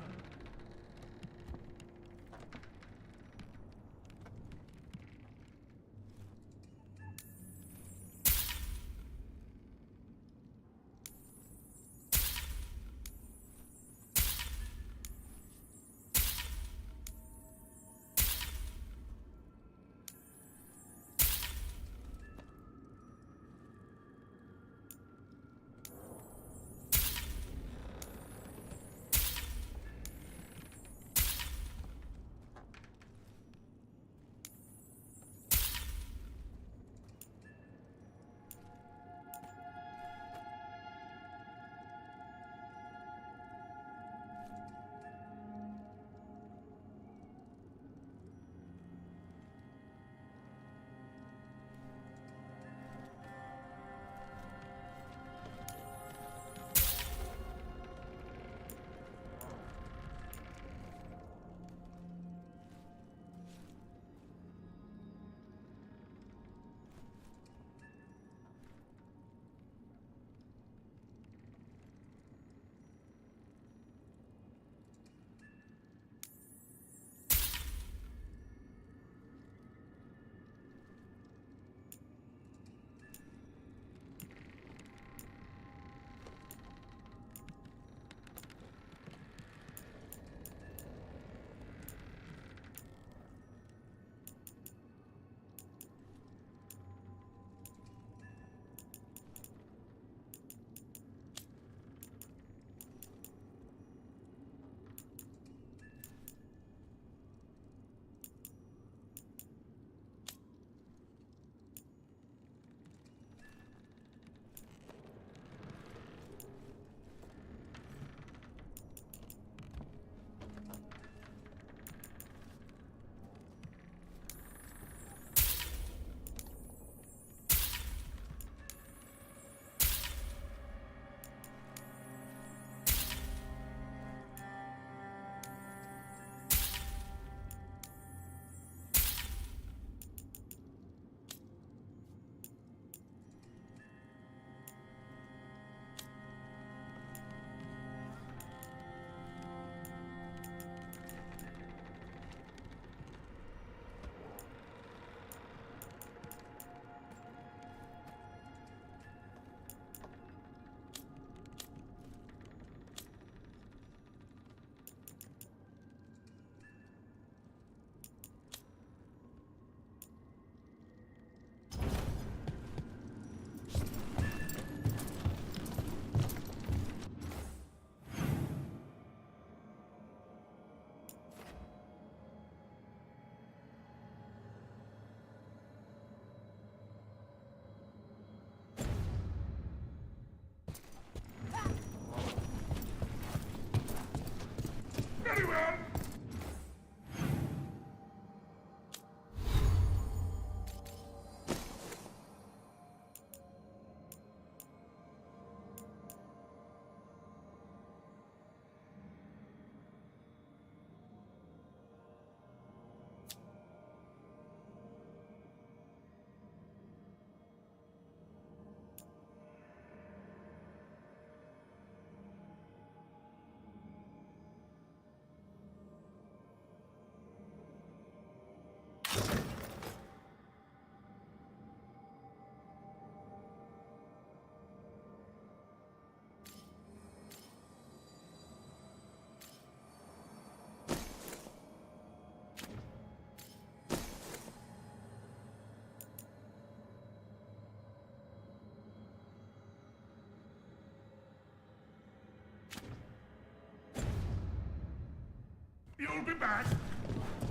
You'll be back.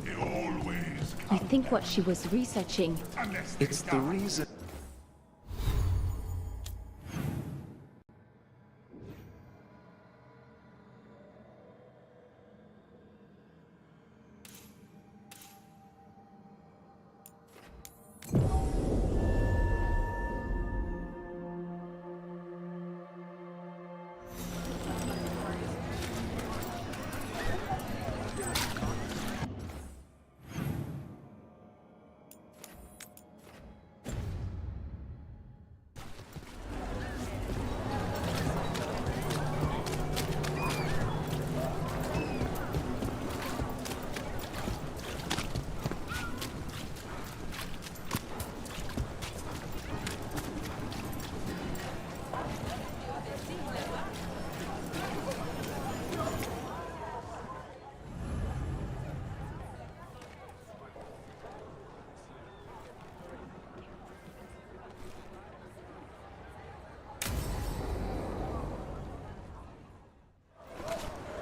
They always You think what she was researching? unless It's the reason.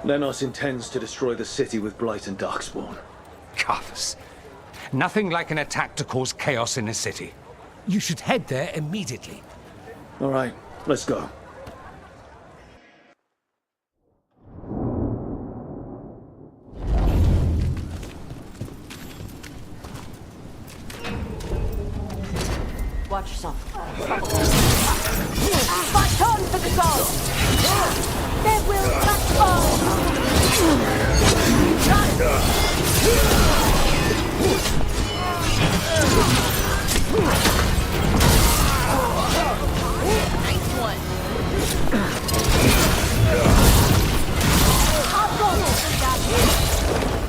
Lenos intends to destroy the city with Blight and Darkspawn. Carthus. Nothing like an attack to cause chaos in a city. You should head there immediately. All right, let's go. Watch yourself. Baton for the gods! There will not Nice one. I'll go for that.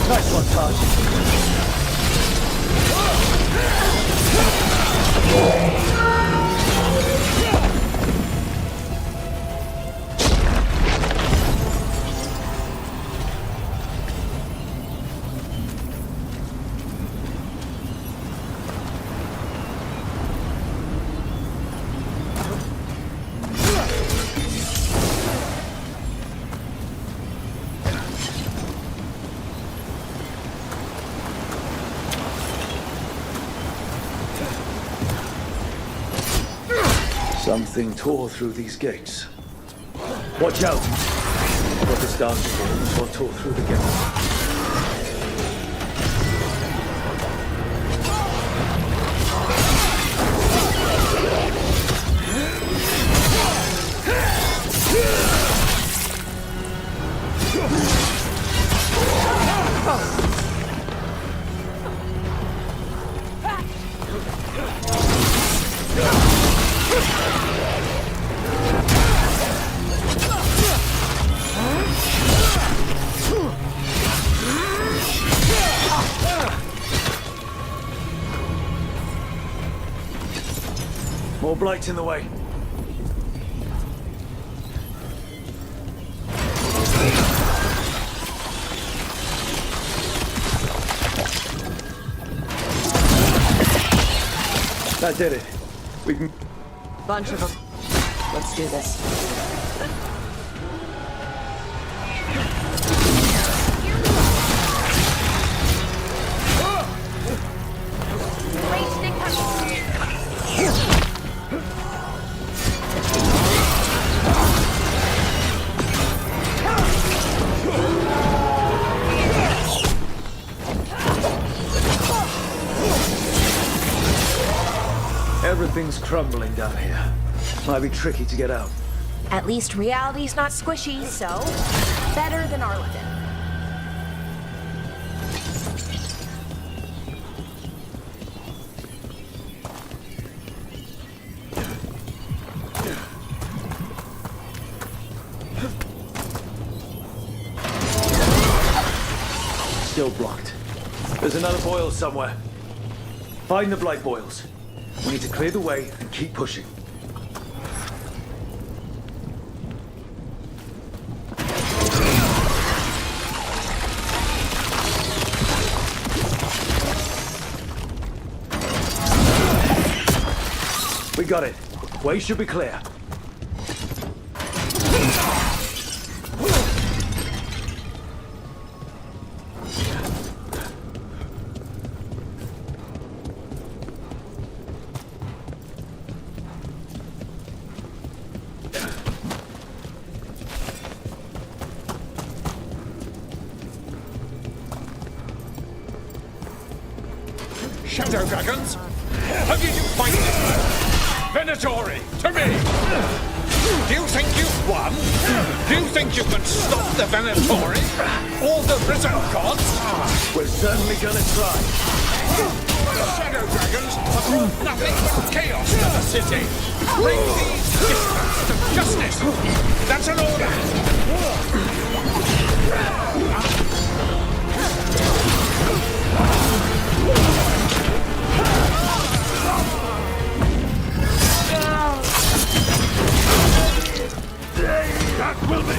Nice one, Something tore through these gates. Watch out! What this Darkspawn is what tore through the gates. More blights in the way. That did it. We can... Bunch of them. Let's do this. Everything's crumbling down here. Might be tricky to get out. At least reality's not squishy, so better than Arlington. Still blocked. There's another boil somewhere. Find the blight boils. We need to clear the way and keep pushing. We got it. Way should be clear. Shadow dragons? How did you find this man? Venatori, to me! Do you think you've won? Do you think you can stop the Venatori? Or the risen gods? We're certainly gonna try. Shadow dragons have brought nothing but chaos to the city. Bring these dissidents to justice. That's an order. That will be.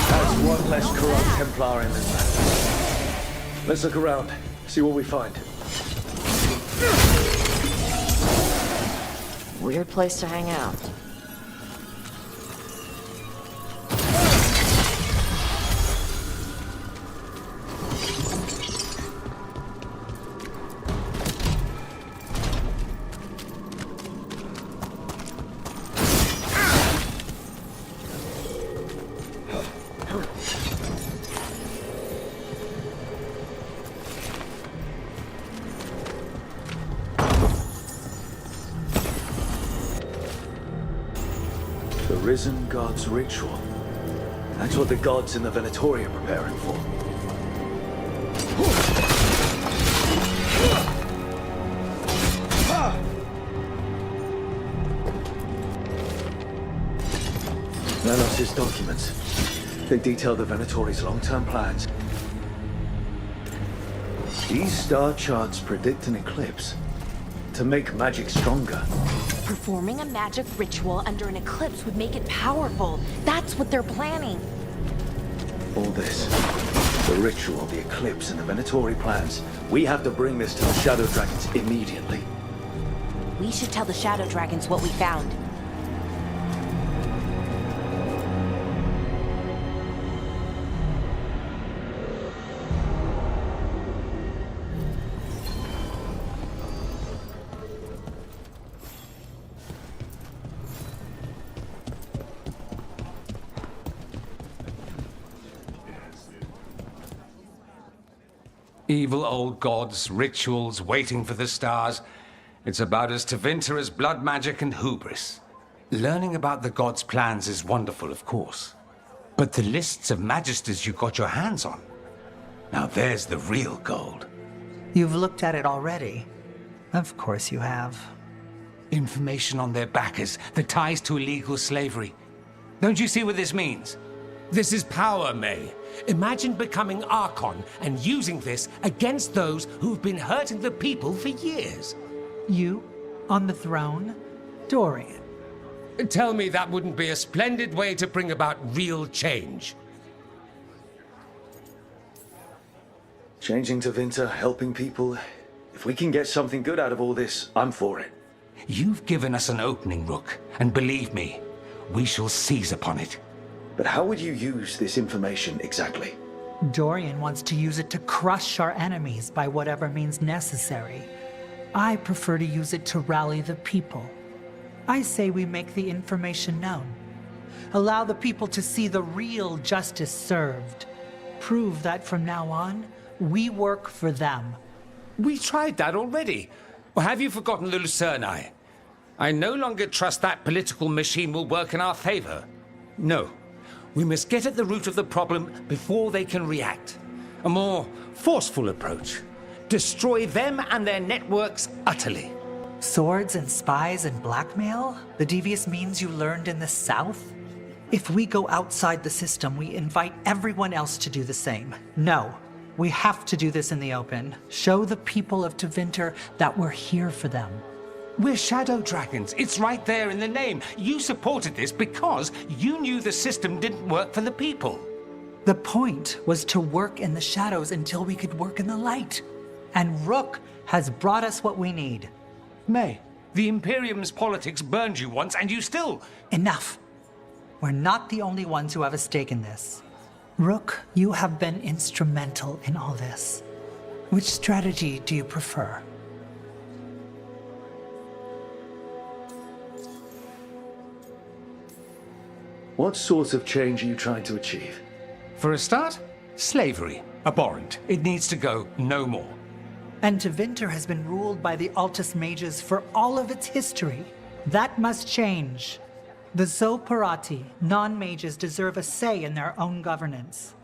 That's one less corrupt Templar in this map. Let's look around, see what we find. Weird place to hang out. The Risen God's ritual. That's what the gods in the Venatori are preparing for. Nanos' documents. They detail the Venatori's long-term plans. These star charts predict an eclipse to make magic stronger. Performing a magic ritual under an eclipse would make it powerful. That's what they're planning. All this, the ritual, the eclipse, and the Venatori plans. We have to bring this to the Shadow Dragons immediately. We should tell the Shadow Dragons what we found. Evil old gods, rituals, waiting for the stars. It's about as Tevinter as blood magic and hubris. Learning about the gods' plans is wonderful, of course. But the lists of magisters you got your hands on, now there's the real gold. You've looked at it already. Of course you have. Information on their backers, the ties to illegal slavery. Don't you see what this means? This is power, May. Imagine becoming Archon and using this against those who've been hurting the people for years. You, on the throne? Dorian. Tell me that wouldn't be a splendid way to bring about real change. Changing Tevinter, helping people. If we can get something good out of all this, I'm for it. You've given us an opening, Rook, and believe me, we shall seize upon it. But how would you use this information exactly? Dorian wants to use it to crush our enemies by whatever means necessary. I prefer to use it to rally the people. I say we make the information known. Allow the people to see the real justice served. Prove that from now on, we work for them. We tried that already. Or have you forgotten the Lucerni? I no longer trust that political machine will work in our favor. No. We must get at the root of the problem before they can react. A more forceful approach. Destroy them and their networks utterly. Swords and spies and blackmail? The devious means you learned in the South? If we go outside the system, we invite everyone else to do the same. No, we have to do this in the open. Show the people of Tevinter that we're here for them. We're shadow dragons. It's right there in the name. You supported this because you knew the system didn't work for the people. The point was to work in the shadows until we could work in the light. And Rook has brought us what we need. May, the Imperium's politics burned you once and you still... Enough. We're not the only ones who have a stake in this. Rook, you have been instrumental in all this. Which strategy do you prefer? What sort of change are you trying to achieve? For a start, slavery. Abhorrent. It needs to go no more. And Tevinter has been ruled by the Altus Mages for all of its history. That must change. The Zoparati, non-mages, deserve a say in their own governance.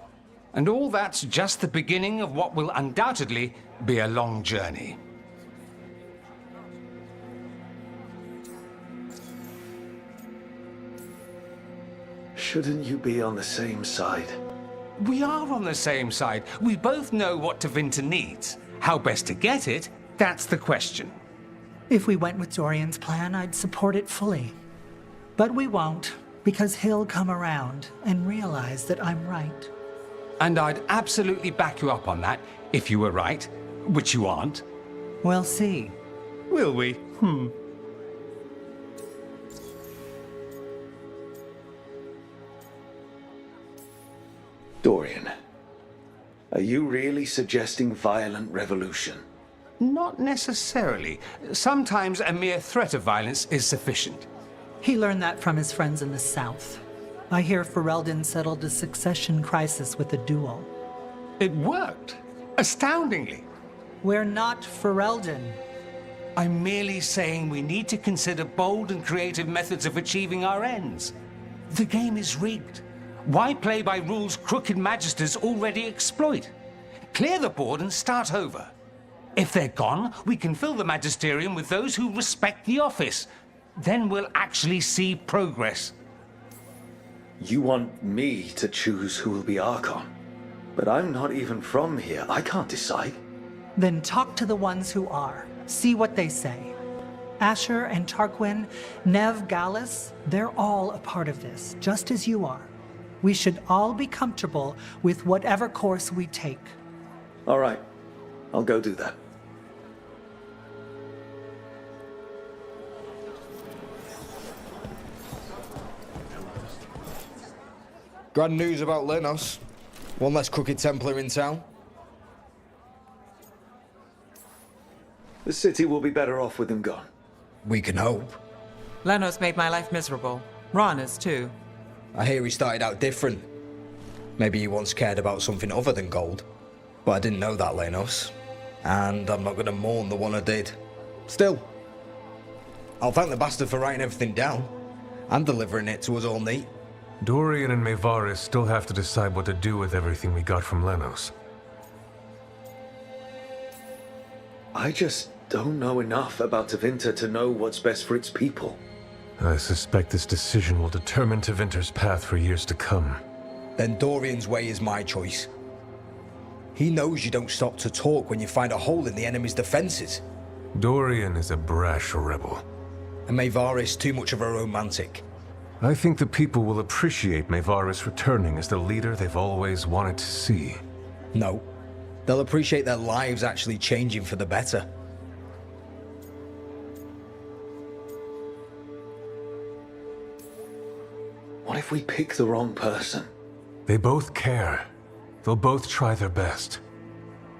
And all that's just the beginning of what will undoubtedly be a long journey. Shouldn't you be on the same side? We are on the same side. We both know what Tevinter needs. How best to get it, that's the question. If we went with Dorian's plan, I'd support it fully. But we won't, because he'll come around and realize that I'm right. And I'd absolutely back you up on that, if you were right, which you aren't. We'll see. Will we? Dorian, are you really suggesting violent revolution? Not necessarily. Sometimes a mere threat of violence is sufficient. He learned that from his friends in the South. I hear Ferelden settled a succession crisis with a duel. It worked. Astoundingly. We're not Ferelden. I'm merely saying we need to consider bold and creative methods of achieving our ends. The game is rigged. Why play by rules crooked magisters already exploit? Clear the board and start over. If they're gone, we can fill the magisterium with those who respect the office. Then we'll actually see progress. You want me to choose who will be Archon? But I'm not even from here. I can't decide. Then talk to the ones who are. See what they say. Asher and Tarquin, Nev, Gallus, they're all a part of this, just as you are. We should all be comfortable with whatever course we take. All right. I'll go do that. Grand news about Lenos. One less crooked Templar in town. The city will be better off with him gone. We can hope. Lenos made my life miserable. Rana's too. I hear he started out different. Maybe he once cared about something other than gold. But I didn't know that, Lenos. And I'm not going to mourn the one I did. Still, I'll thank the bastard for writing everything down. And delivering it to us all neat. Dorian and Maevaris still have to decide what to do with everything we got from Lenos. I just don't know enough about Tevinter to know what's best for its people. I suspect this decision will determine Tevinter's path for years to come. Then Dorian's way is my choice. He knows you don't stop to talk when you find a hole in the enemy's defenses. Dorian is a brash rebel. And Maevaris too much of a romantic. I think the people will appreciate Maevaris returning as the leader they've always wanted to see. No. They'll appreciate their lives actually changing for the better. What if we pick the wrong person? They both care. They'll both try their best.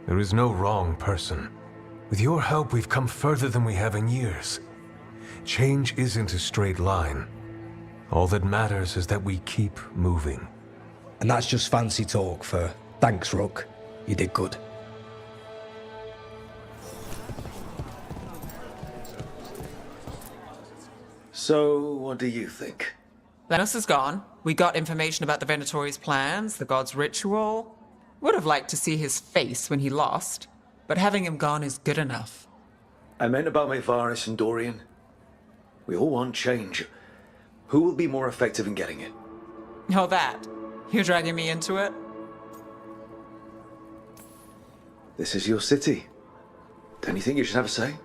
There is no wrong person. With your help, we've come further than we have in years. Change isn't a straight line. All that matters is that we keep moving. And that's just fancy talk for thanks, Rook. You did good. So, what do you think? Lenos is gone. We got information about the Venatori's plans, the god's ritual. Would have liked to see his face when he lost, but having him gone is good enough. I meant about Maevaris and Dorian. We all want change. Who will be more effective in getting it? Oh, that. You're dragging me into it? This is your city. Don't you think you should have a say?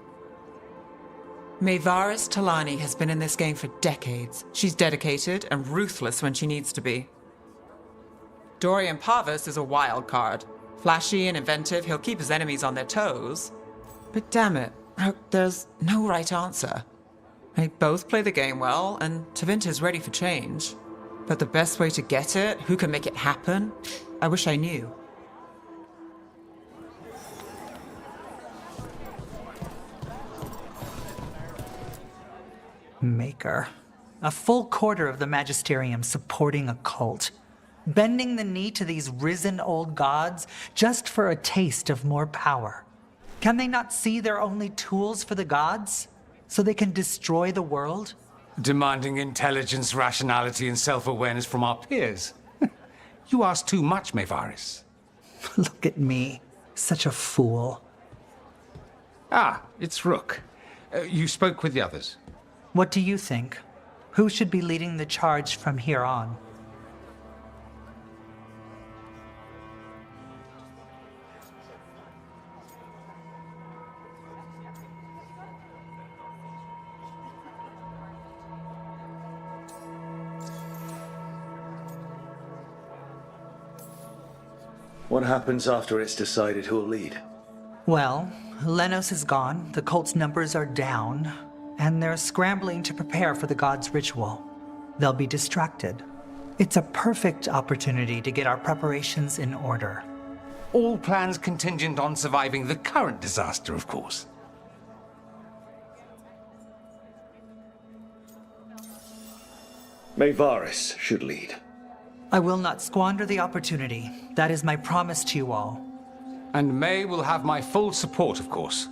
Maevaris Talani has been in this game for decades. She's dedicated and ruthless when she needs to be. Dorian Parvis is a wild card. Flashy and inventive, he'll keep his enemies on their toes. But damn it, there's no right answer. They both play the game well, and Tevinter's ready for change. But the best way to get it, who can make it happen, I wish I knew. Maker. A full quarter of the Magisterium supporting a cult. Bending the knee to these risen old gods just for a taste of more power. Can they not see they're only tools for the gods? So they can destroy the world? Demanding intelligence, rationality, and self-awareness from our peers. You ask too much, Maevaris. Look at me. Such a fool. Ah, it's Rook. You spoke with the others. What do you think? Who should be leading the charge from here on? What happens after it's decided who'll lead? Well, Lenos is gone, the cult's numbers are down, and they're scrambling to prepare for the god's ritual. They'll be distracted. It's a perfect opportunity to get our preparations in order. All plans contingent on surviving the current disaster, of course. Maevaris should lead. I will not squander the opportunity. That is my promise to you all. And May will have my full support, of course,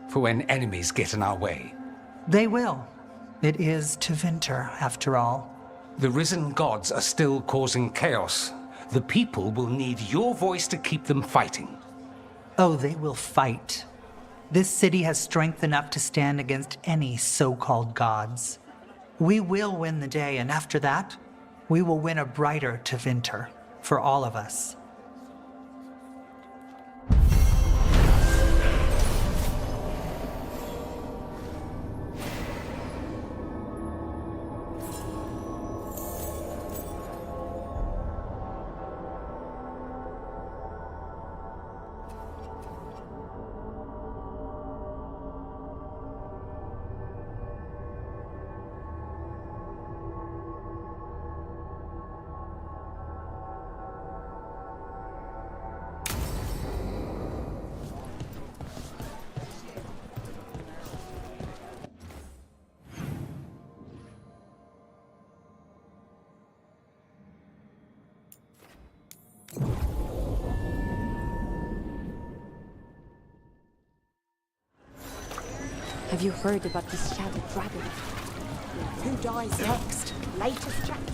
for when enemies get in our way. They will. It is Tevinter, after all. The risen gods are still causing chaos. The people will need your voice to keep them fighting. Oh, they will fight. This city has strength enough to stand against any so-called gods. We will win the day, and after that, we will win a brighter Tevinter for all of us. Have you heard about this shattered dragon? Who dies next? Latest chapter.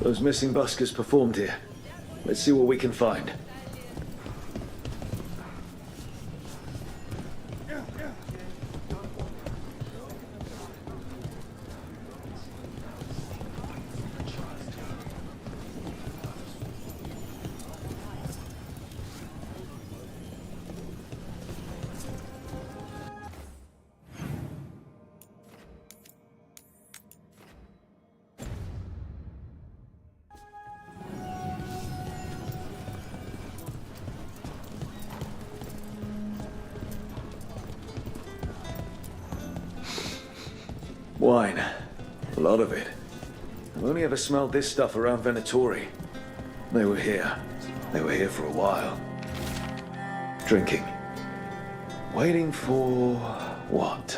Those missing buskers performed here. Let's see what we can find. Wine. A lot of it. I've only ever smelled this stuff around Venatori. They were here. They were here for a while. Drinking. Waiting for... what?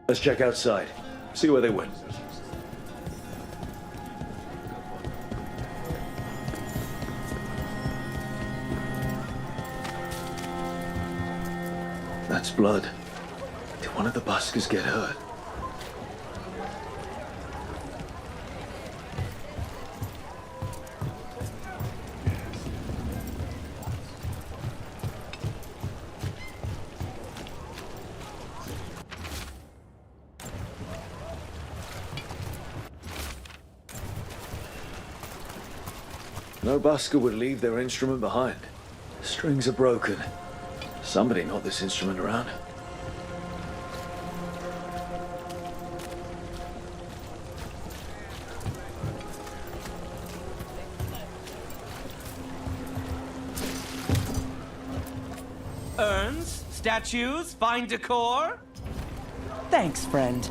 Let's check outside. See where they went. That's blood. Did one of the buskers get hurt? No busker would leave their instrument behind. Strings are broken. Somebody knocked this instrument around. Urns? Statues? Fine decor? Thanks, friend.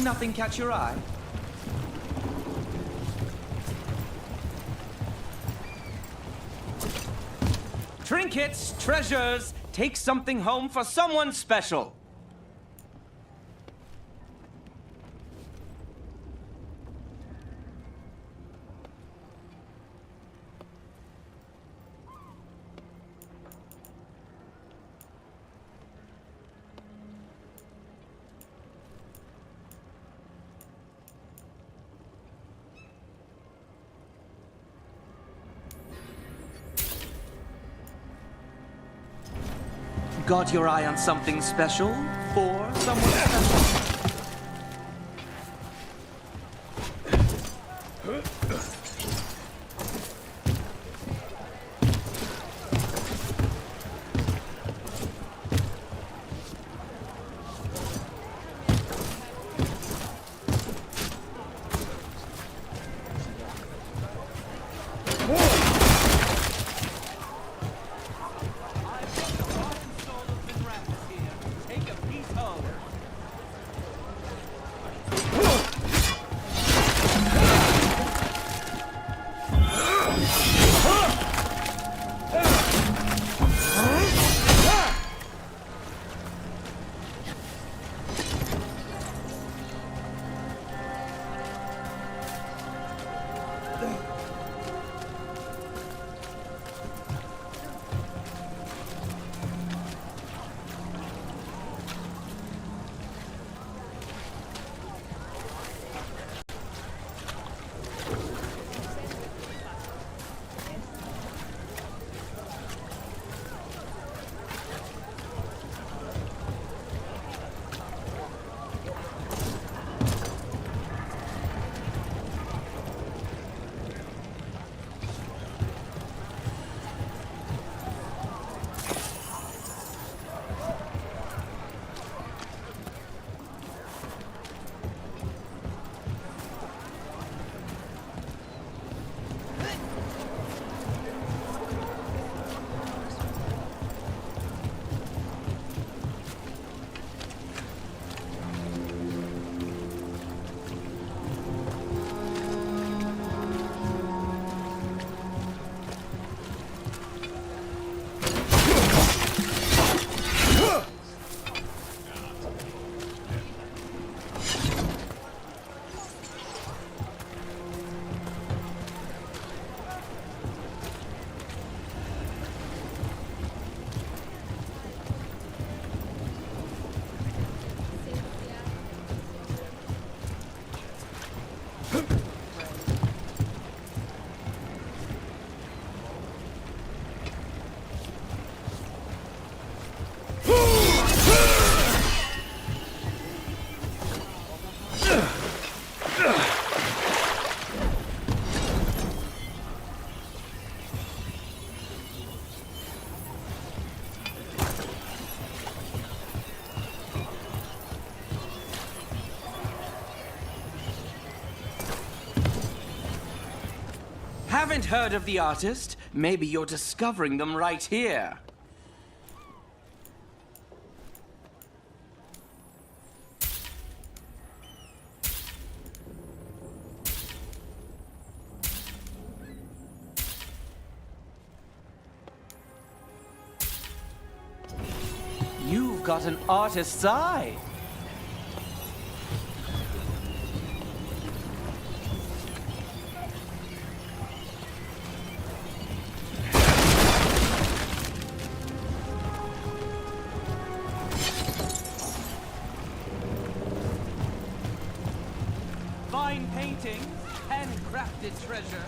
Nothing catch your eye? Trinkets, treasures, take something home for someone special. Got your eye on something special for someone special? Haven't heard of the artist? Maybe you're discovering them right here. You've got an artist's eye. Fine paintings, handcrafted treasure.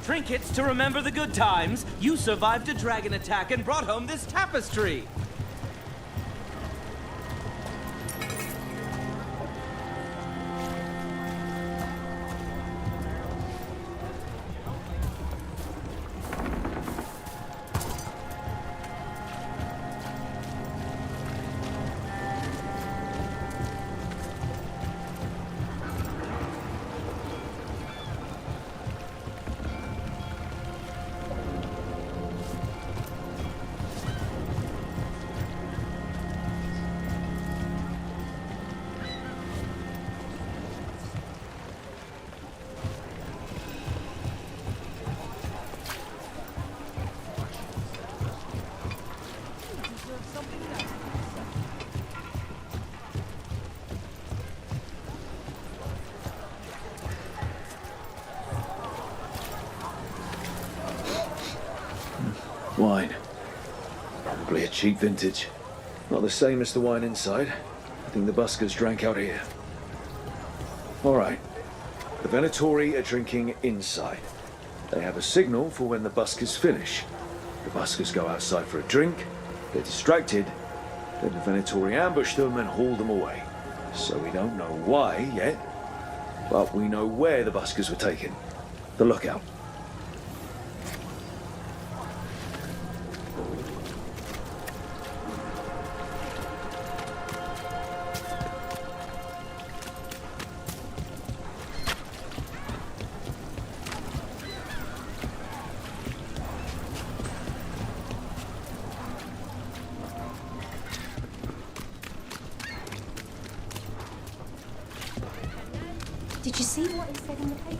Trinkets to remember the good times. You survived a dragon attack and brought home this tapestry. Wine. Probably a cheap vintage. Not the same as the wine inside. I think the buskers drank out here. Alright. The Venatori are drinking inside. They have a signal for when the buskers finish. The buskers go outside for a drink, they're distracted, then the Venatori ambush them and haul them away. So we don't know why yet, but we know where the buskers were taken. The lookout. Did you see what it said in the paper?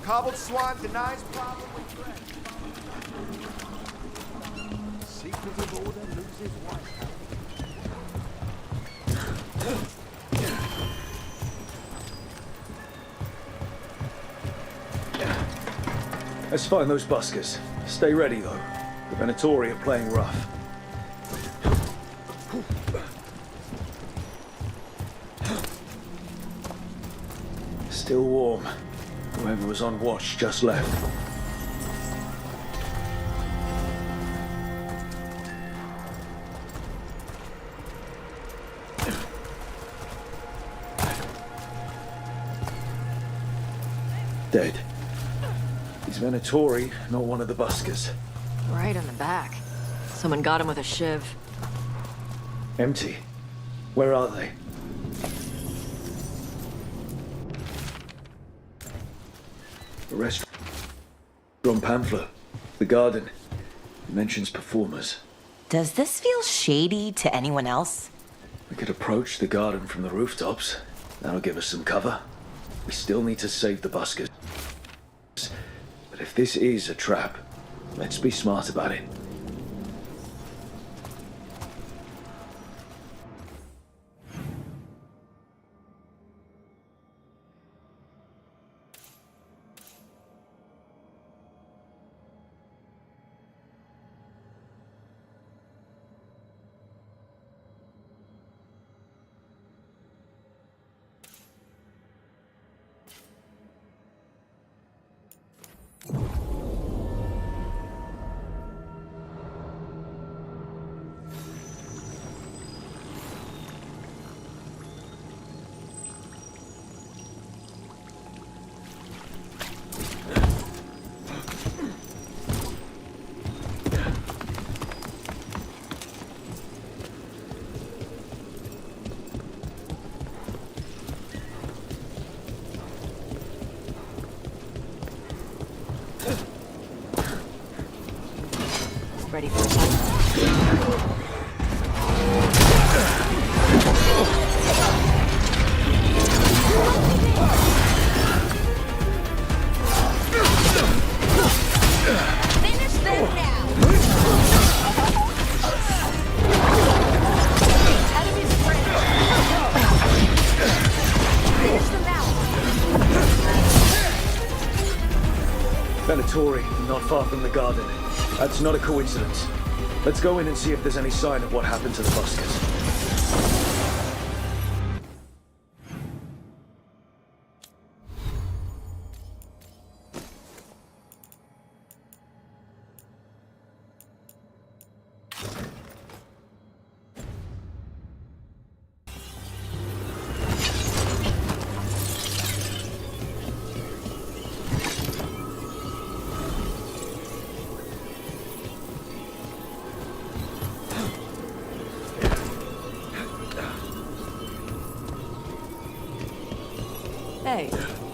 Cobbled Swan denies problem with threat. Secret of order loses wife. Let's find those buskers. Stay ready, though. The Venatori are playing rough. Still warm. Whoever was on watch just left. Dead. He's Venatori, not one of the buskers. Right in the back. Someone got him with a shiv. Empty. Where are they? A restaurant pamphlet. The garden. It mentions performers. Does this feel shady to anyone else? We could approach the garden from the rooftops. That'll give us some cover. We still need to save the buskers. But if this is a trap, let's be smart about it. Ready for a fight? Finish them now! Enemies afraid. Finish them now! Venatori, not far from the garden. That's not a coincidence. Let's go in and see if there's any sign of what happened to the buskers. Hey,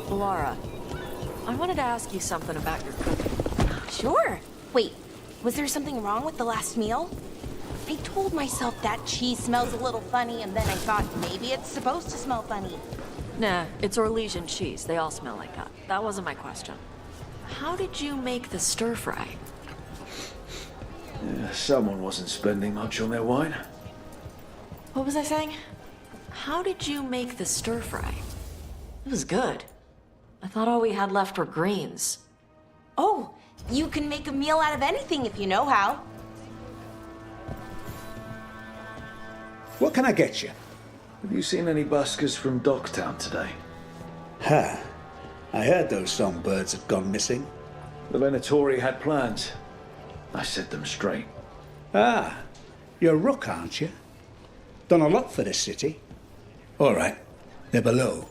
Laura. I wanted to ask you something about your cooking. Sure. Wait, was there something wrong with the last meal? I told myself that cheese smells a little funny, and then I thought maybe it's supposed to smell funny. Nah, it's Orlesian cheese. They all smell like that. That wasn't my question. How did you make the stir-fry? Someone wasn't spending much on their wine. What was I saying? How did you make the stir-fry? It was good. I thought all we had left were greens. Oh, you can make a meal out of anything if you know how. What can I get you? Have you seen any buskers from Docktown today? Ha! I heard those songbirds had gone missing. The Venatori had plans. I set them straight. Ah, you're a rook, aren't you? Done a lot for this city. All right, they're below.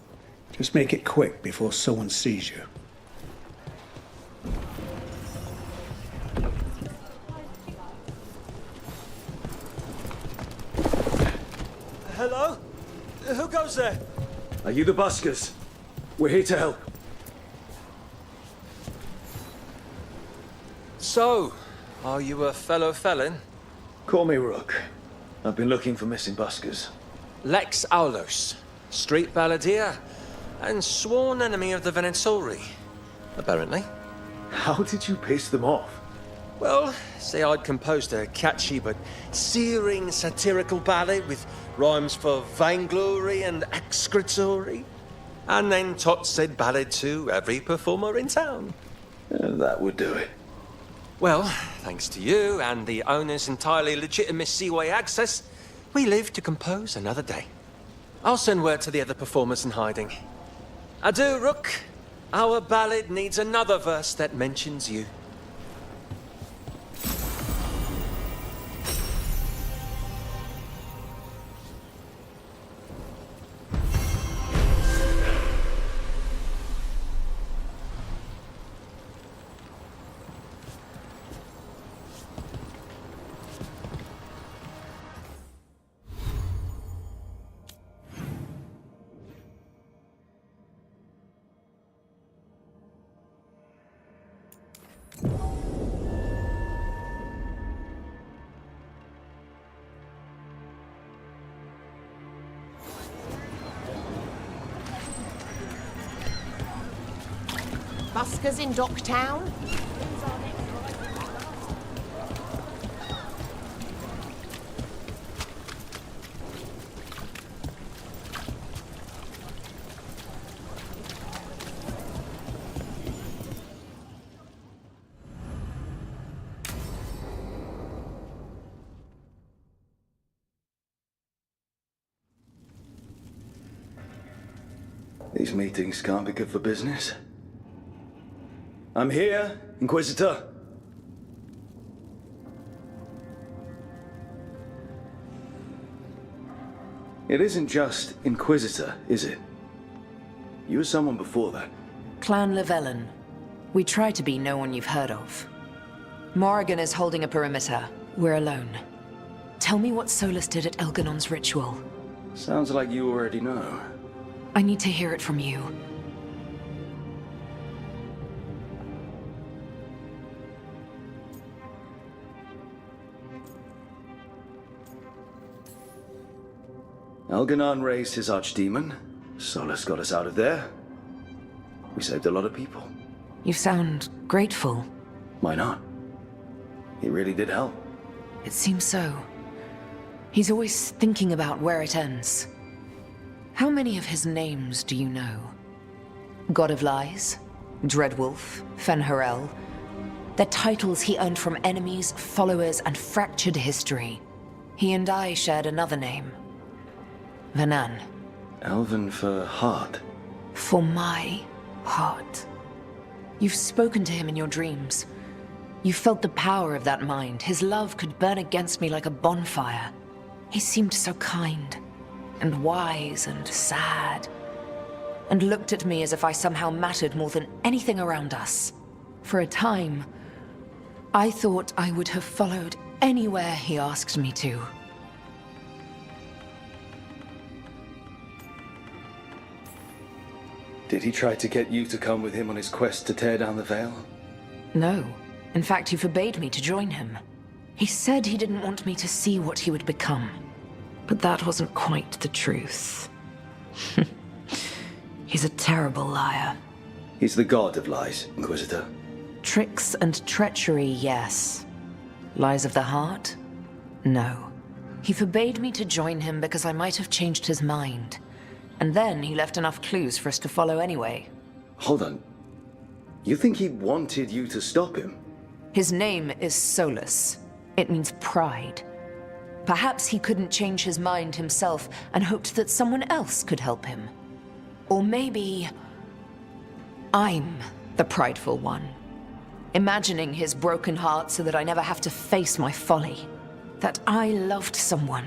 Just make it quick before someone sees you. Hello? Who goes there? Are you the buskers? We're here to help. So, are you a fellow felon? Call me Rook. I've been looking for missing buskers. Lex Aulos, street balladeer, and sworn enemy of the Venatori, apparently. How did you piss them off? Well, say I'd composed a catchy but searing satirical ballad with rhymes for vainglory and excretory, and then taught said ballad to every performer in town. That would do it. Well, thanks to you and the owner's entirely legitimate seaway access, we live to compose another day. I'll send word to the other performers in hiding. Adieu, Rook. Our ballad needs another verse that mentions you. Buskers in Docktown? These meetings can't be good for business. I'm here, Inquisitor. It isn't just Inquisitor, is it? You were someone before that. Clan Llewellyn. We try to be no one you've heard of. Morrigan is holding a perimeter. We're alone. Tell me what Solus did at Elganon's ritual. Sounds like you already know. I need to hear it from you. Elganon raised his archdemon. Solus got us out of there. We saved a lot of people. You sound grateful. Why not? He really did help. It seems so. He's always thinking about where it ends. How many of his names do you know? God of Lies, Dreadwolf, Fen'Harel. They're titles he earned from enemies, followers, and fractured history. He and I shared another name. Vanan. Elven for heart. For my heart. You've spoken to him in your dreams. You felt the power of that mind. His love could burn against me like a bonfire. He seemed so kind, and wise, and sad, and looked at me as if I somehow mattered more than anything around us. For a time, I thought I would have followed anywhere he asked me to. Did he try to get you to come with him on his quest to tear down the Veil? No. In fact, he forbade me to join him. He said he didn't want me to see what he would become. But that wasn't quite the truth. He's a terrible liar. He's the god of lies, Inquisitor. Tricks and treachery, yes. Lies of the heart? No. He forbade me to join him because I might have changed his mind. And then he left enough clues for us to follow anyway. Hold on. You think he wanted you to stop him? His name is Solus. It means pride. Perhaps he couldn't change his mind himself and hoped that someone else could help him. Or maybe I'm the prideful one, imagining his broken heart so that I never have to face my folly. That I loved someone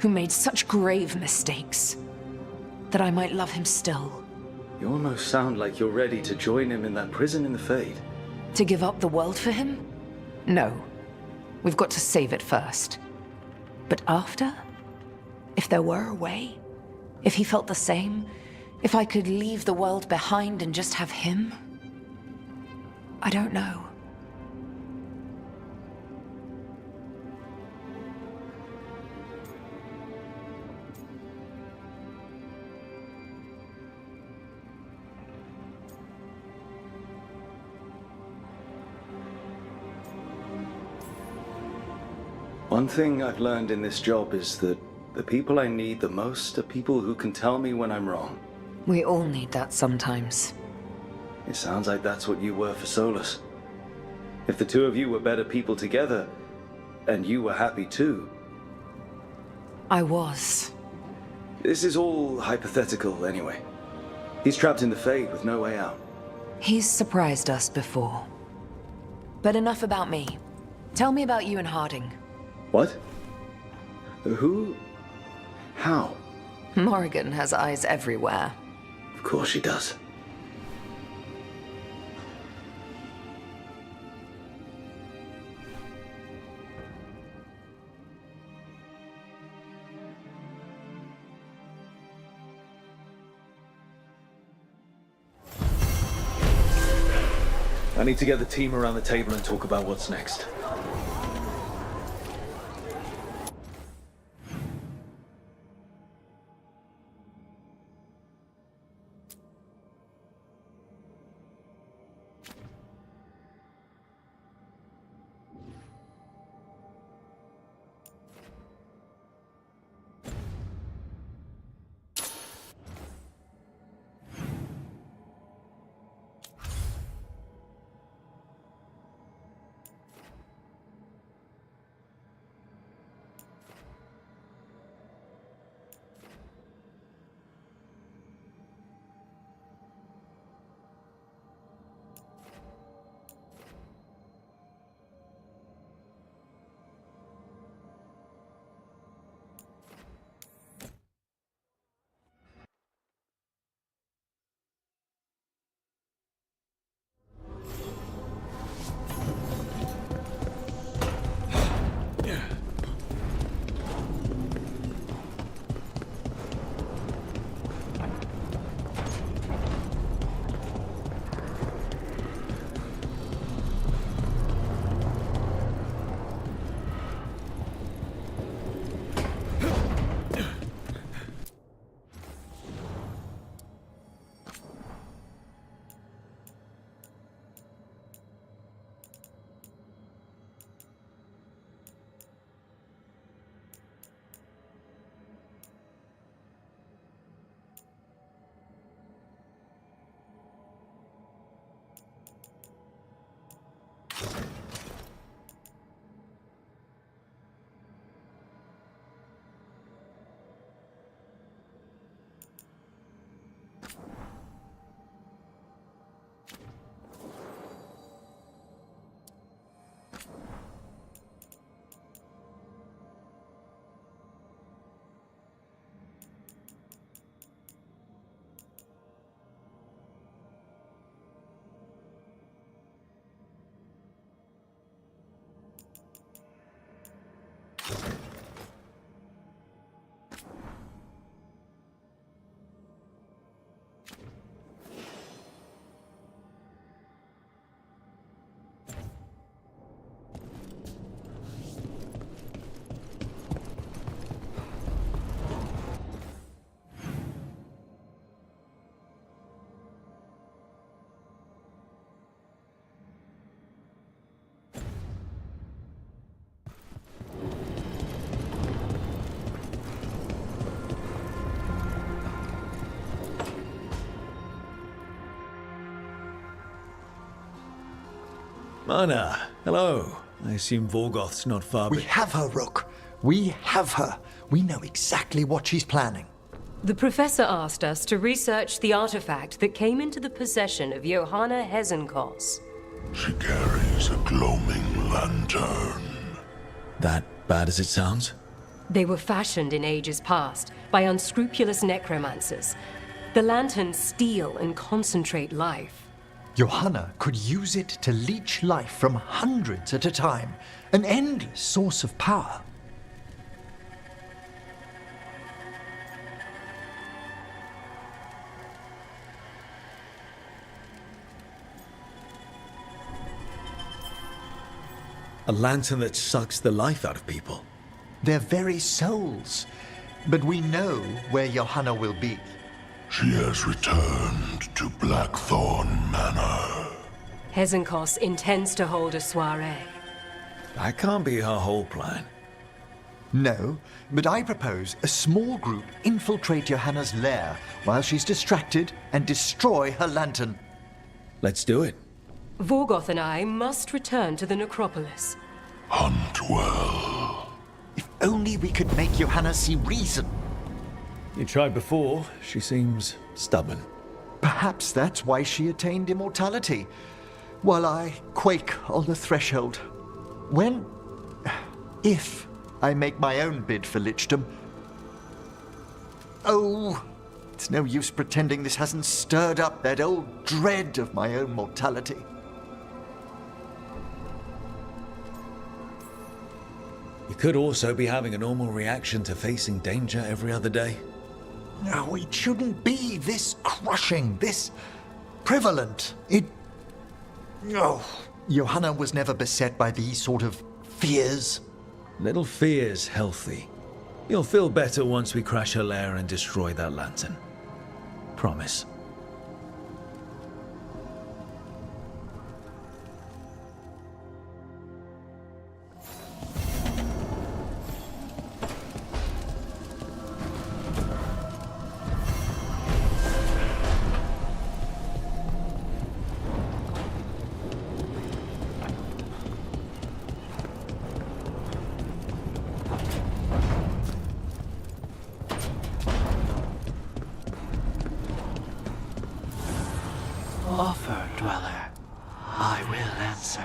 who made such grave mistakes, that I might love him still. You almost sound like you're ready to join him in that prison in the Fade. To give up the world for him? No. We've got to save it first. But after? If there were a way? If he felt the same? If I could leave the world behind and just have him? I don't know. One thing I've learned in this job is that the people I need the most are people who can tell me when I'm wrong. We all need that sometimes. It sounds like that's what you were for Solus. If the two of you were better people together, and you were happy too. I was. This is all hypothetical anyway. He's trapped in the Fade with no way out. He's surprised us before. But enough about me. Tell me about you and Harding. What? Who? How? Morrigan has eyes everywhere. Of course she does. I need to get the team around the table and talk about what's next. Mana, hello. I assume Vorgoth's not far. We have her, Rook. We have her. We know exactly what she's planning. The Professor asked us to research the artifact that came into the possession of Johanna Hezenkos. She carries a gloaming lantern. That bad as it sounds? They were fashioned in ages past by unscrupulous necromancers. The lanterns steal and concentrate life. Johanna could use it to leech life from hundreds at a time. An endless source of power. A lantern that sucks the life out of people. Their very souls. But we know where Johanna will be. She has returned to Blackthorn Manor. Hezenkos intends to hold a soiree. That can't be her whole plan. No, but I propose a small group infiltrate Johanna's lair while she's distracted and destroy her lantern. Let's do it. Vorgoth and I must return to the necropolis. Hunt well. If only we could make Johanna see reason. You tried before. She seems stubborn. Perhaps that's why she attained immortality, while I quake on the threshold. If I make my own bid for lichdom. Oh, it's no use pretending this hasn't stirred up that old dread of my own mortality. You could also be having a normal reaction to facing danger every other day. No, it shouldn't be this crushing, this prevalent. No. Johanna was never beset by these sort of fears. Little fear's healthy. You'll feel better once we crash her lair and destroy that lantern. Promise. Offer, dweller. I will answer.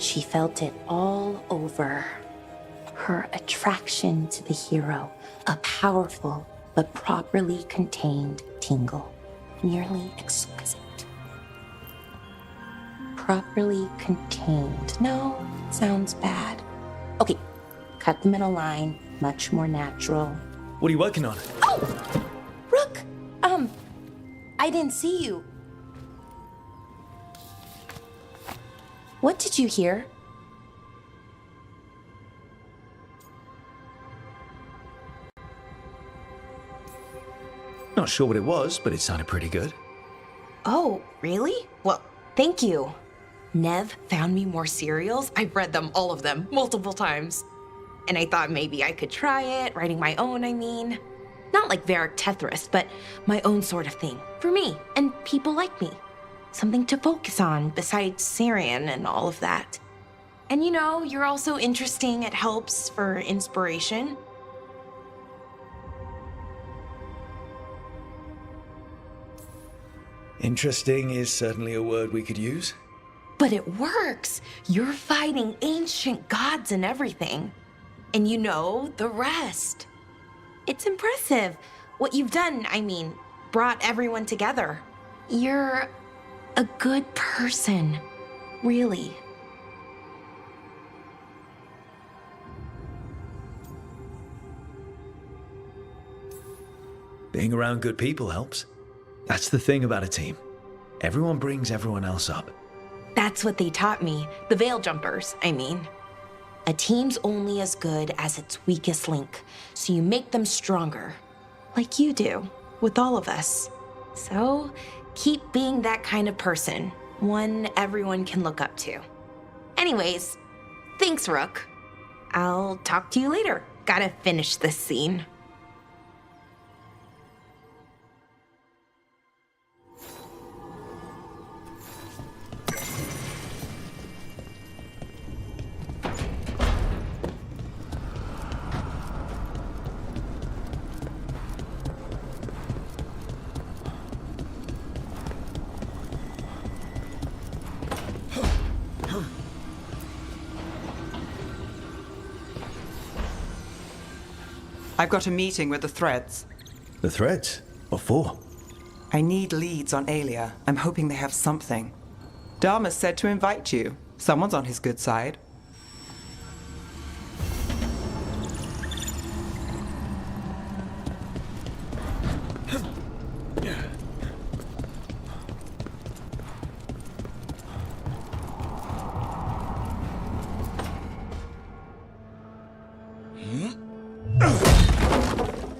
She felt it all over. Her attraction to the hero, a powerful but properly contained tingle, nearly exquisite. Properly contained. No, sounds bad. Okay, cut the middle line, much more natural. What are you working on? Oh! Rook! I didn't see you. What did you hear? Not sure what it was, but it sounded pretty good. Oh, really? Well, thank you. Nev found me more cereals. I've read them, all of them, multiple times. And I thought maybe I could try it, writing my own, I mean. Not like Varric Tethrist, but my own sort of thing. For me, and people like me. Something to focus on besides Syrian and all of that. And you know, you're also interesting. It helps for inspiration. Interesting is certainly a word we could use. But it works. You're fighting ancient gods and everything. And you know the rest. It's impressive. What you've done, I mean, brought everyone together. You're a good person, really. Being around good people helps. That's the thing about a team. Everyone brings everyone else up. That's what they taught me. The Veil Jumpers, I mean. A team's only as good as its weakest link, so you make them stronger. Like you do, with all of us. So, keep being that kind of person, one everyone can look up to. Anyways, thanks, Rook. I'll talk to you later. Gotta finish this scene. I've got a meeting with the Threads. The Threads? What for? I need leads on Aelia. I'm hoping they have something. Dharma said to invite you. Someone's on his good side.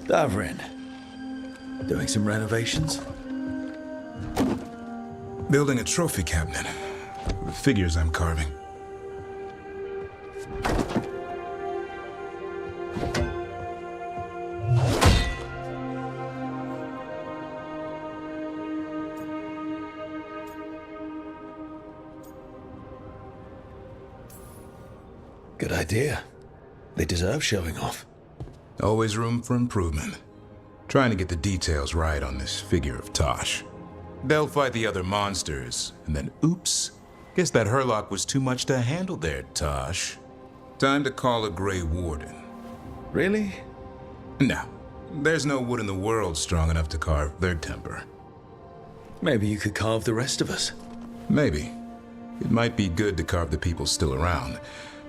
Davrin. Doing some renovations? Building a trophy cabinet. The figures I'm carving. Good idea. They deserve showing off. Always room for improvement. Trying to get the details right on this figure of Tosh. They'll fight the other monsters, and then oops. Guess that Herlock was too much to handle there, Tosh. Time to call a Grey Warden. Really? No. There's no wood in the world strong enough to carve their temper. Maybe you could carve the rest of us. Maybe. It might be good to carve the people still around,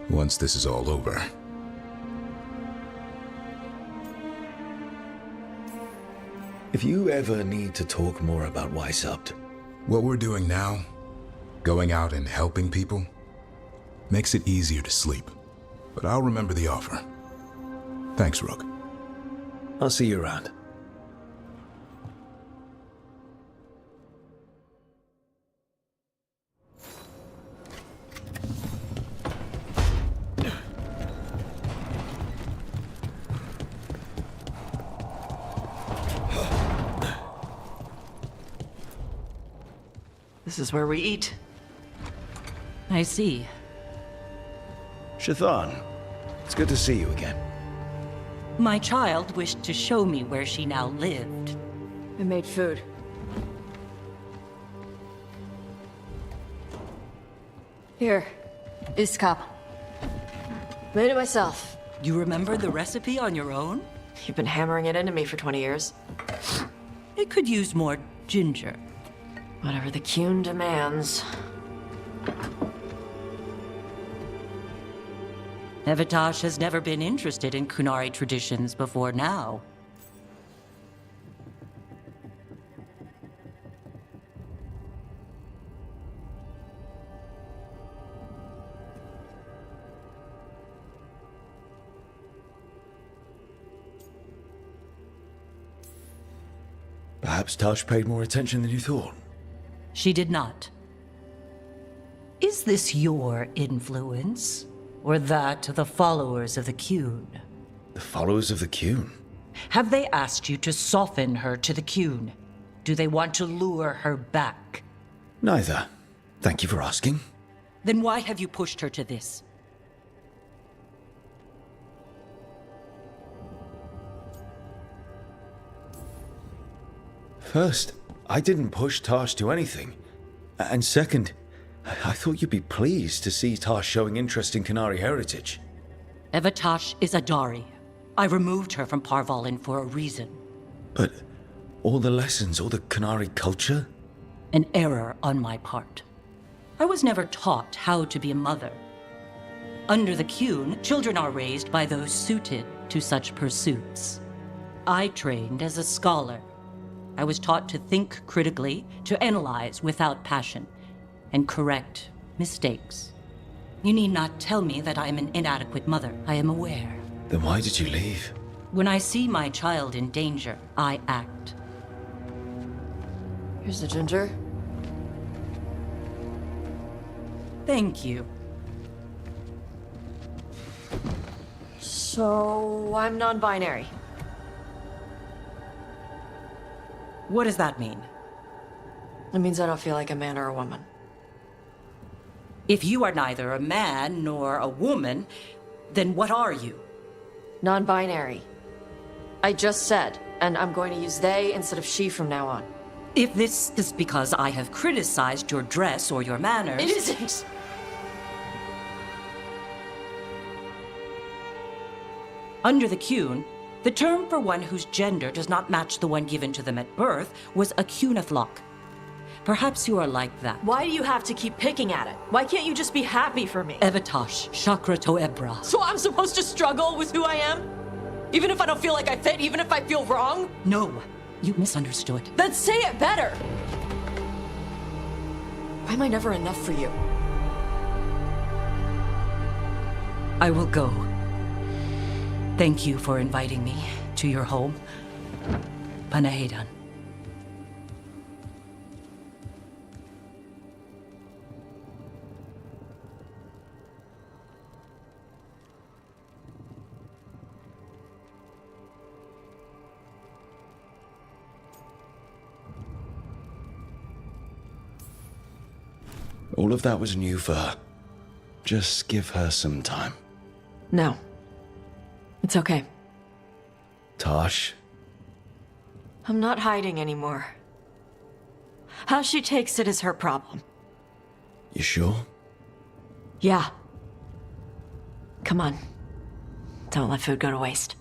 once this is all over. If you ever need to talk more about Weishaupt... What we're doing now, going out and helping people, makes it easier to sleep. But I'll remember the offer. Thanks, Rook. I'll see you around. This is where we eat. I see. Shathan, it's good to see you again. My child wished to show me where she now lived. I made food. Here, Iskap. Made it myself. You remember the recipe on your own? You've been hammering it into me for 20 years. It could use more ginger. Whatever the Qun demands. Evitash has never been interested in Kunari traditions before now. Perhaps Tosh paid more attention than you thought. She did not. Is this your influence? Or that of the followers of the Qun? The followers of the Qun? Have they asked you to soften her to the Qun? Do they want to lure her back? Neither. Thank you for asking. Then why have you pushed her to this? First, I didn't push Tosh to anything. And second, I thought you'd be pleased to see Tosh showing interest in Qunari heritage. Evitash is a Dari. I removed her from Parvalin for a reason. But all the lessons, all the Qunari culture? An error on my part. I was never taught how to be a mother. Under the Qun, children are raised by those suited to such pursuits. I trained as a scholar. I was taught to think critically, to analyze without passion, and correct mistakes. You need not tell me that I am an inadequate mother. I am aware. Then why did you leave? When I see my child in danger, I act. Here's the ginger. Thank you. So, I'm non-binary. What does that mean? It means I don't feel like a man or a woman. If you are neither a man nor a woman, then what are you? Non-binary. I just said, and I'm going to use they instead of she from now on. If this is because I have criticized your dress or your manners... It isn't! Under the Qun, The term for one whose gender does not match the one given to them at birth was a cunithlok. Perhaps you are like that. Why do you have to keep picking at it? Why can't you just be happy for me? Evatash, Chakra to Ebra. So I'm supposed to struggle with who I am? Even if I don't feel like I fit, even if I feel wrong? No, you misunderstood. Then say it better! Why am I never enough for you? I will go. Thank you for inviting me to your home. Panahedan. All of that was new for her. Just give her some time. No. It's okay. Tosh, I'm not hiding anymore. How she takes it is her problem. you sure? Yeah. Come on. Don't let food go to waste.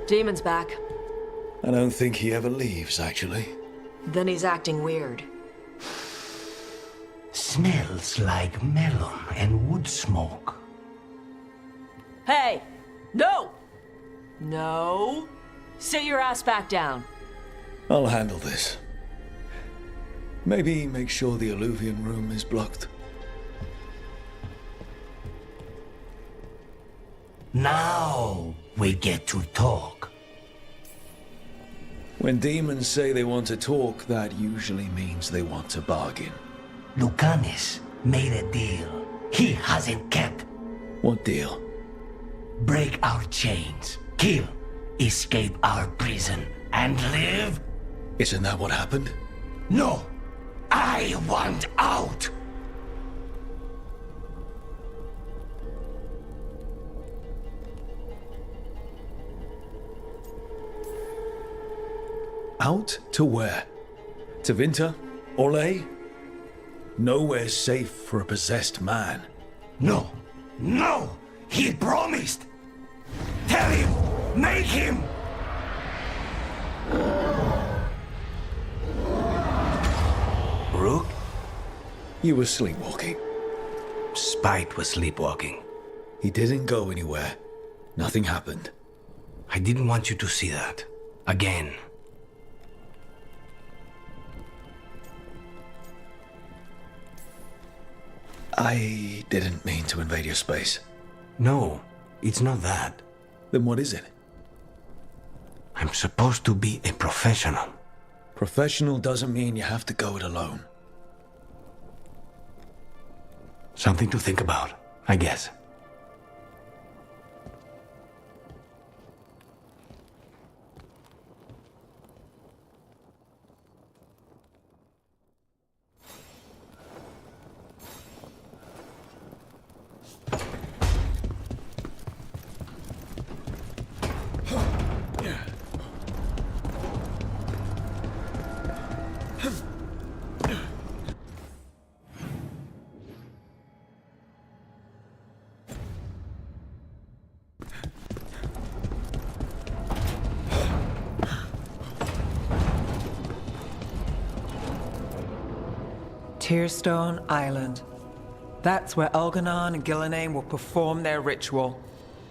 Demon's back. I don't think he ever leaves, actually. Then he's acting weird. Smells like melon and wood smoke. Hey! No! No! Sit your ass back down. I'll handle this. Maybe make sure the Alluvian room is blocked. Now we get to talk. When demons say they want to talk, that usually means they want to bargain. Lucanis made a deal he hasn't kept. What deal? Break our chains, kill, escape our prison, and live? Isn't that what happened? No! I want out! Out to where? To Vinter? Orlais? Nowhere's safe for a possessed man. No! No! He promised! Tell him! Make him! Rook? You were sleepwalking. Spite was sleepwalking. He didn't go anywhere. Nothing happened. I didn't want you to see that. Again. I didn't mean to invade your space. No, it's not that. Then what is it? I'm supposed to be a professional. Professional doesn't mean you have to go it alone. Something to think about, I guess. Tearstone Island. That's where Elganon and Gillenane will perform their ritual.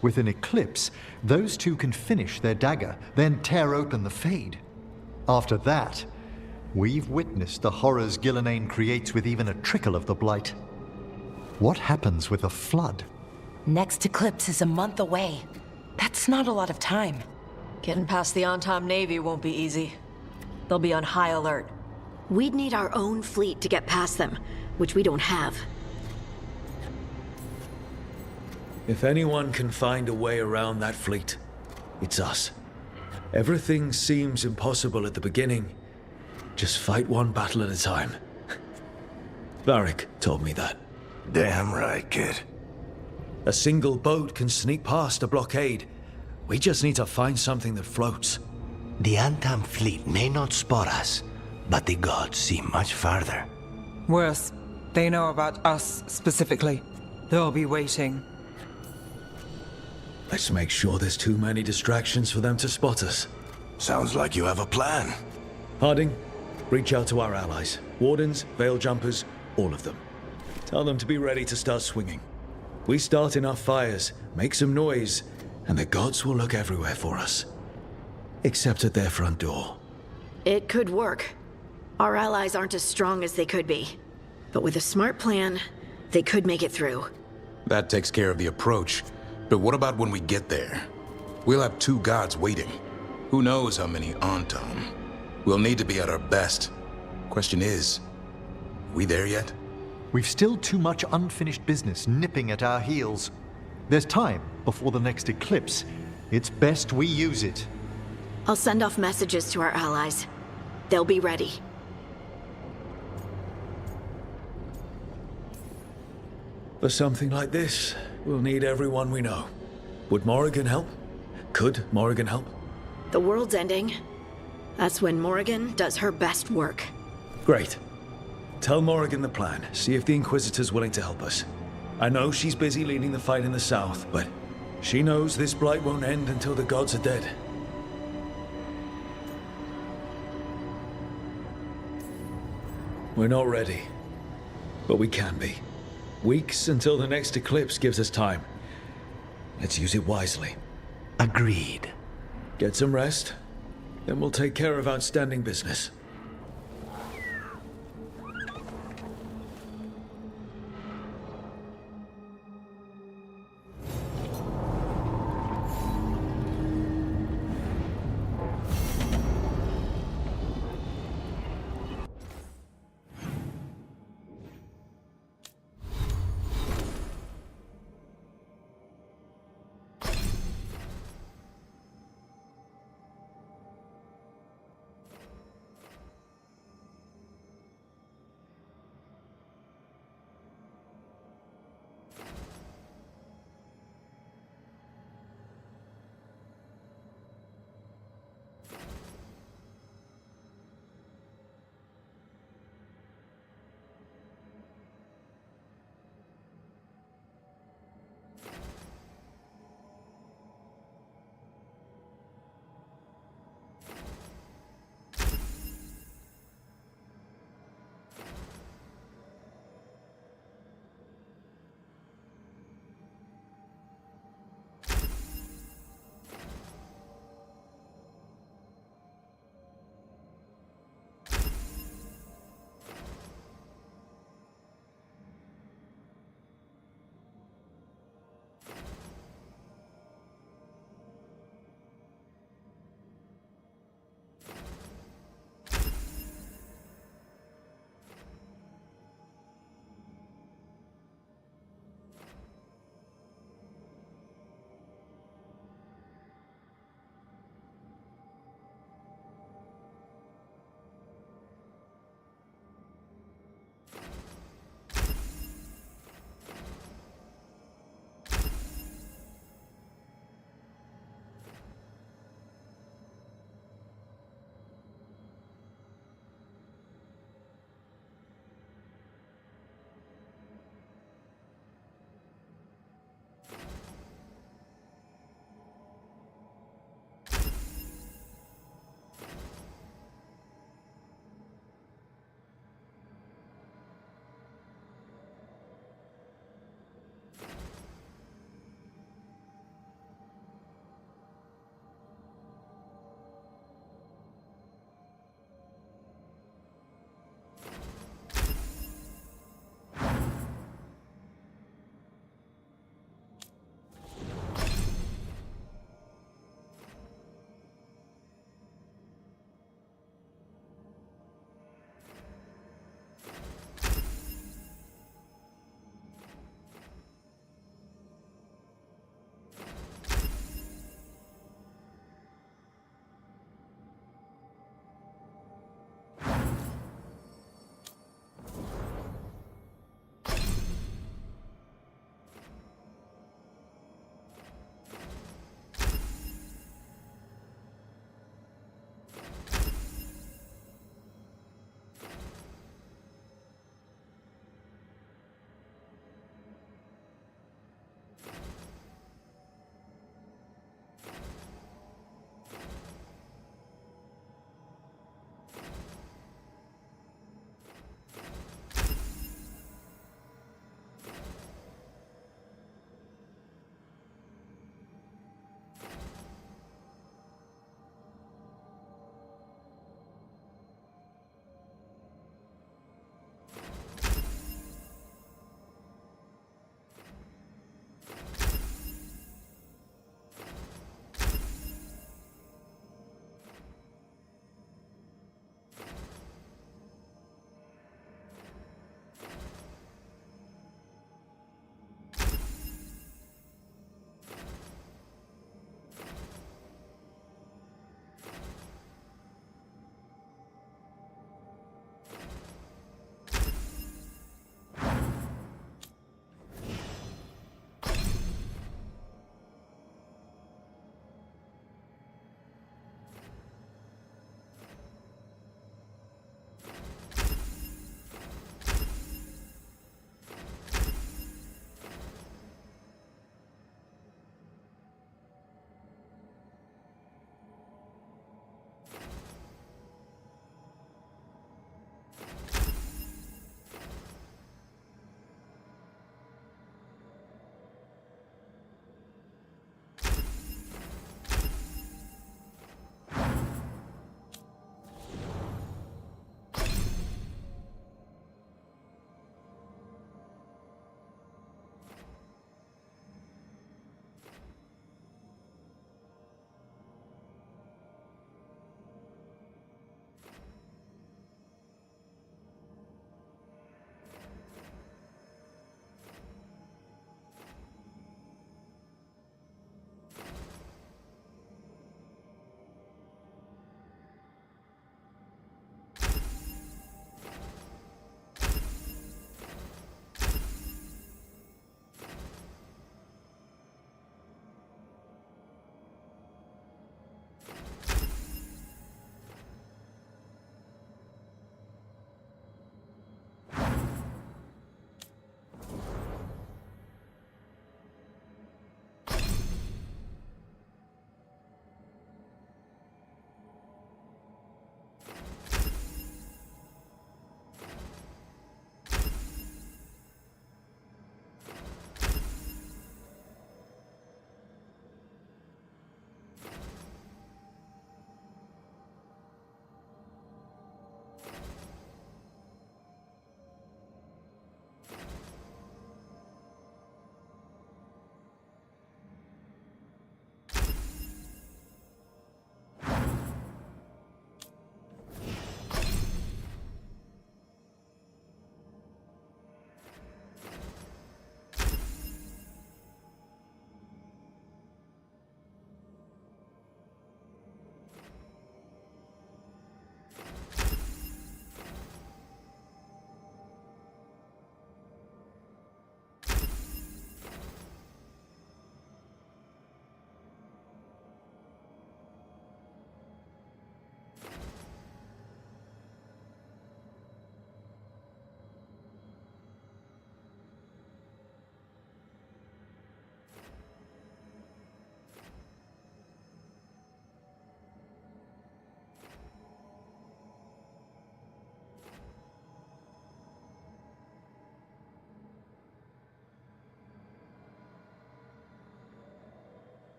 With an eclipse, those two can finish their dagger, then tear open the Fade. After that, we've witnessed the horrors Gillenane creates with even a trickle of the Blight. What happens with a flood? Next eclipse is a month away. That's not a lot of time. Getting past the on-time Navy won't be easy. They'll be on high alert. We'd need our own fleet to get past them, which we don't have. If anyone can find a way around that fleet, it's us. Everything seems impossible at the beginning. Just fight one battle at a time. Varric told me that. Damn right, kid. A single boat can sneak past a blockade. We just need to find something that floats. The Antam fleet may not spot us, but the gods see much farther. Worse, they know about us specifically. They'll be waiting. Let's make sure there's too many distractions for them to spot us. Sounds like you have a plan. Harding, reach out to our allies. Wardens, Veil Jumpers, all of them. Tell them to be ready to start swinging. We start enough fires, make some noise, and the gods will look everywhere for us. Except at their front door. It could work. Our allies aren't as strong as they could be. But with a smart plan, they could make it through. That takes care of the approach. But what about when we get there? We'll have 2 gods waiting. Who knows how many Antam? We'll need to be at our best. Question is, we there yet? We've still too much unfinished business nipping at our heels. There's time before the next eclipse. It's best we use it. I'll send off messages to our allies. They'll be ready. For something like this, we'll need everyone we know. Would Morrigan help? Could Morrigan help? The world's ending. That's when Morrigan does her best work. Great. Tell Morrigan the plan. See if the Inquisitor's willing to help us. I know she's busy leading the fight in the south, but she knows this blight won't end until the gods are dead. We're not ready, but we can be. Weeks until the next eclipse gives us time. Let's use it wisely. Agreed. Get some rest, then we'll take care of outstanding business.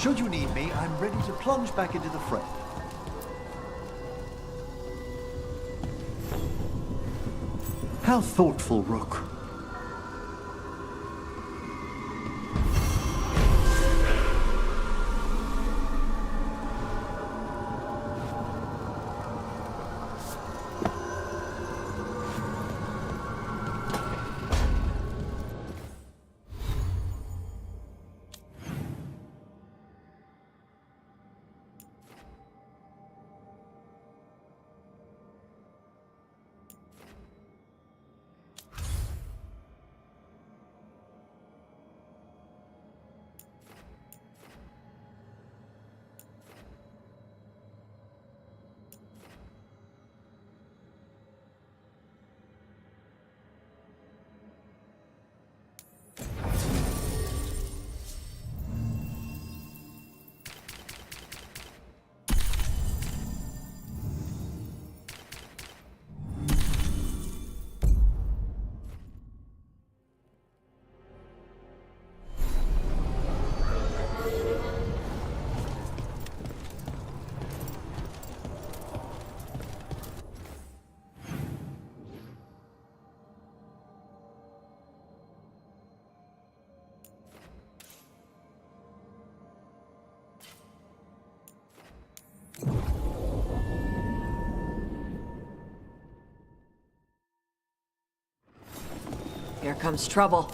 Should you need me, I'm ready to plunge back into the fray. How thoughtful, Rook. Here comes trouble.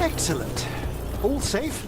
Excellent. All safe?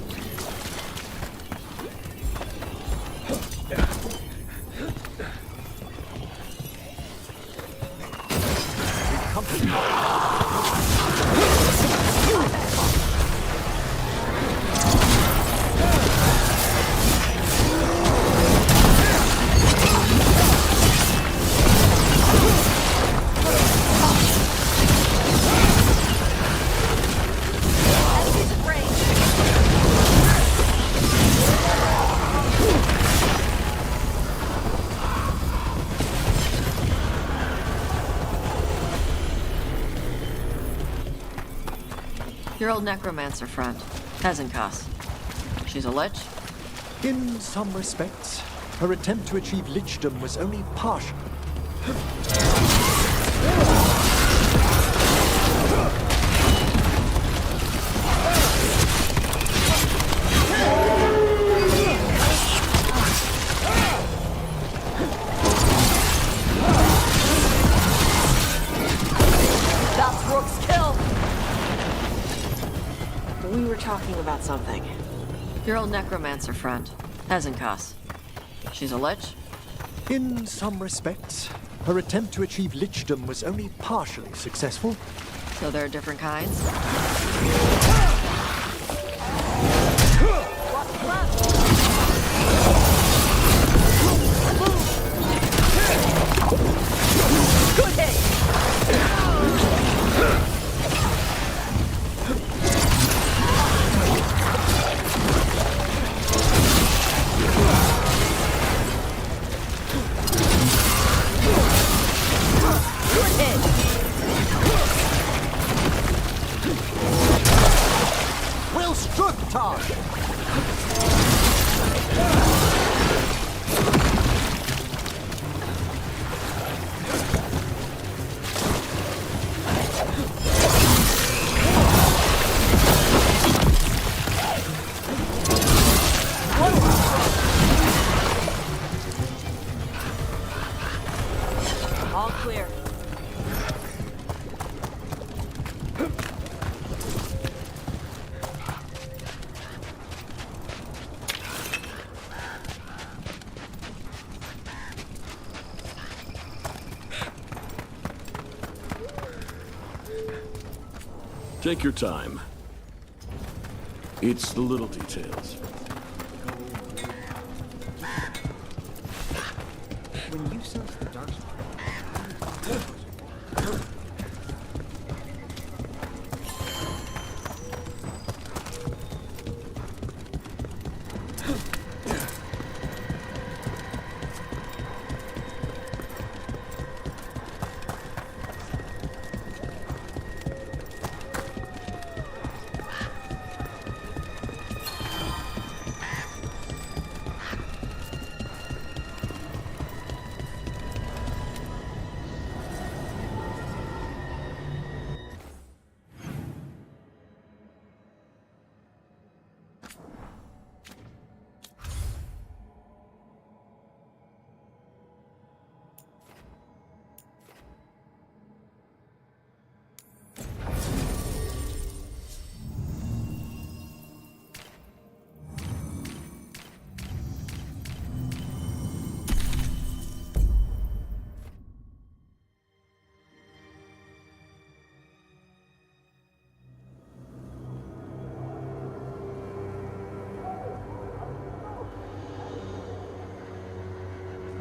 Your old necromancer friend, Hezenkas. She's a lich? In some respects, her attempt to achieve lichdom was only partial. That's Rook's kill! We were talking about something. Your old necromancer friend, Hezenkas. She's a lich? In some respects, her attempt to achieve lichdom was only partially successful. So there are different kinds? Good hit! clear. Take your time. It's the little details. When you sense the dark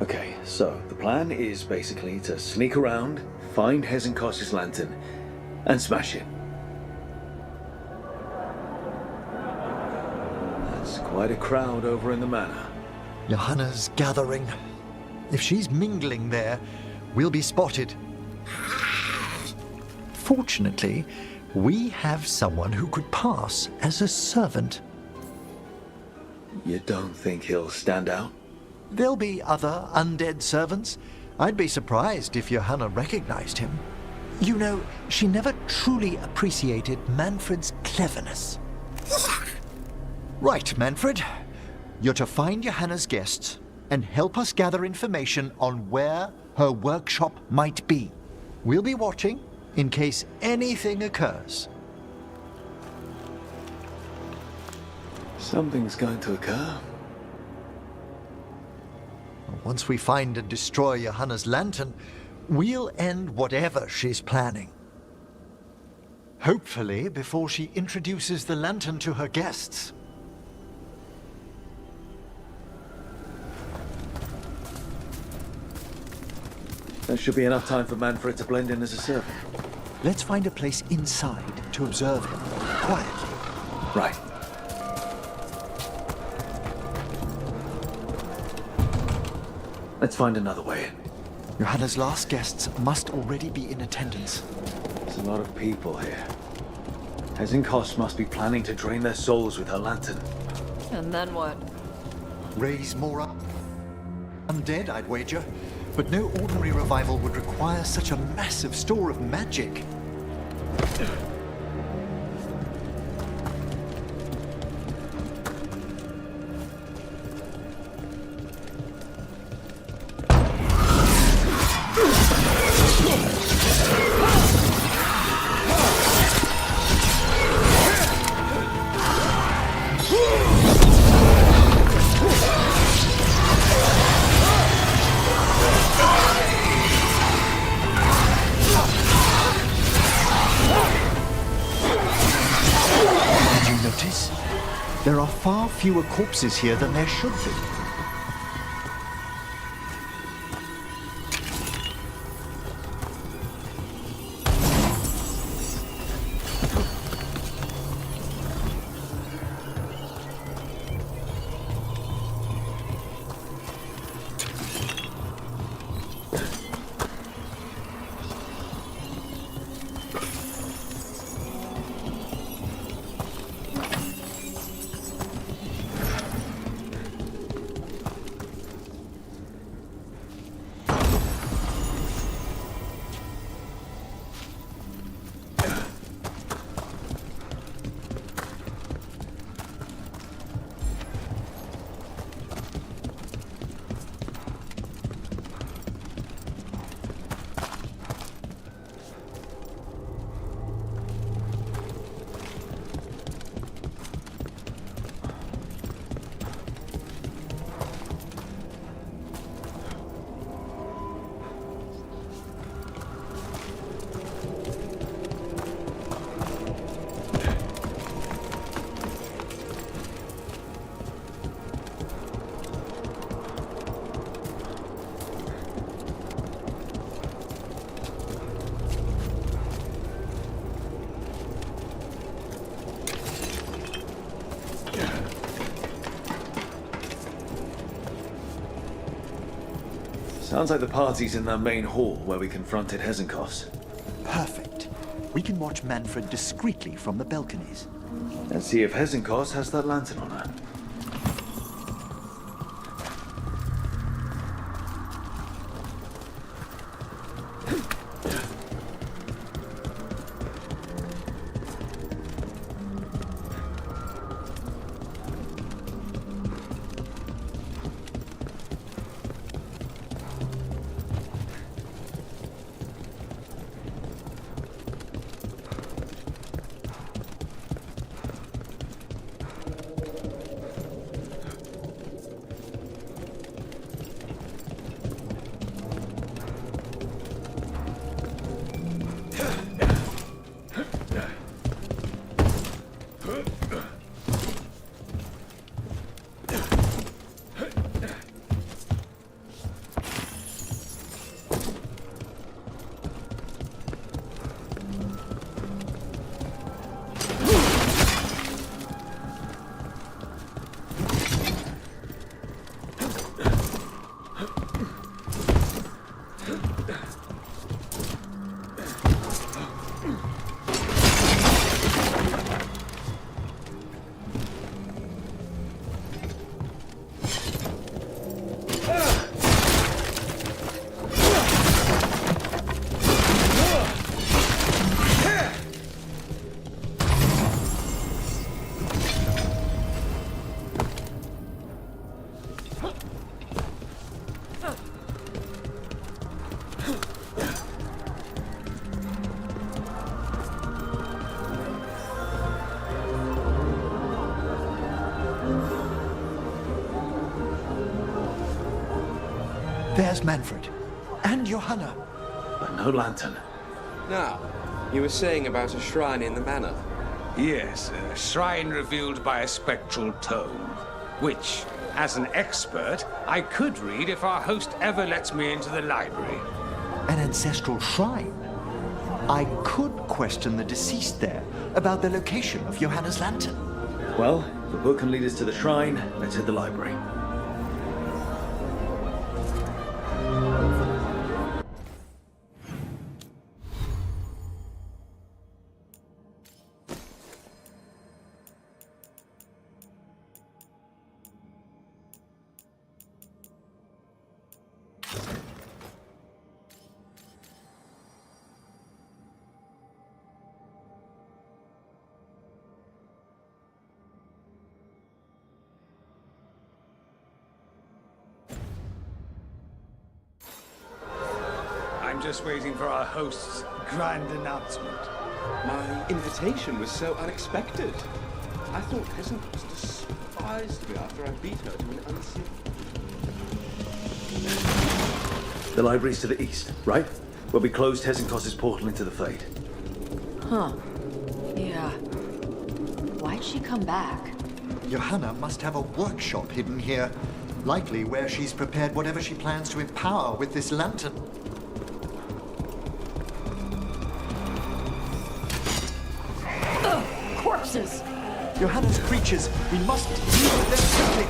Okay, so the plan is basically to sneak around, find Hezenkos's lantern, and smash it. That's quite a crowd over in the manor. Johanna's gathering. If she's mingling there, we'll be spotted. Fortunately, we have someone who could pass as a servant. You don't think he'll stand out? There'll be other undead servants. I'd be surprised if Johanna recognized him. You know, she never truly appreciated Manfred's cleverness. Right, Manfred. You're to find Johanna's guests and help us gather information on where her workshop might be. We'll be watching in case anything occurs. Something's going to occur. Once we find and destroy Johanna's lantern, we'll end whatever she's planning. Hopefully before she introduces the lantern to her guests. There should be enough time for Manfred to blend in as a servant. Let's find a place inside to observe him, quietly. Right. Let's find another way in. Johanna's last guests must already be in attendance. There's a lot of people here. Hezenkos must be planning to drain their souls with her lantern. And then what? Raise more undead, I'd wager. But no ordinary revival would require such a massive store of magic. There are far fewer corpses here than there should be. Sounds like the party's in that main hall where we confronted Hezenkos. Perfect. We can watch Manfred discreetly from the balconies. Let's see if Hezenkos has that lantern on her. There's Manfred. And Johanna. But no lantern. Now, you were saying about a shrine in the manor. Yes, a shrine revealed by a spectral tome, which, as an expert, I could read if our host ever lets me into the library. An ancestral shrine? I could question the deceased there about the location of Johanna's lantern. Well, if the book can lead us to the shrine, let's hit the library. I'm just waiting for our host's grand announcement. My invitation was so unexpected. I thought Hezenkos despised me after I beat her to an unseen. The library's to the east, right? Where we closed Hezenkos' portal into the Fade. Huh. Yeah. Why'd she come back? Johanna must have a workshop hidden here. Likely where she's prepared whatever she plans to empower with this lantern. Corpses! Johanna's creatures. We must deal with them quickly.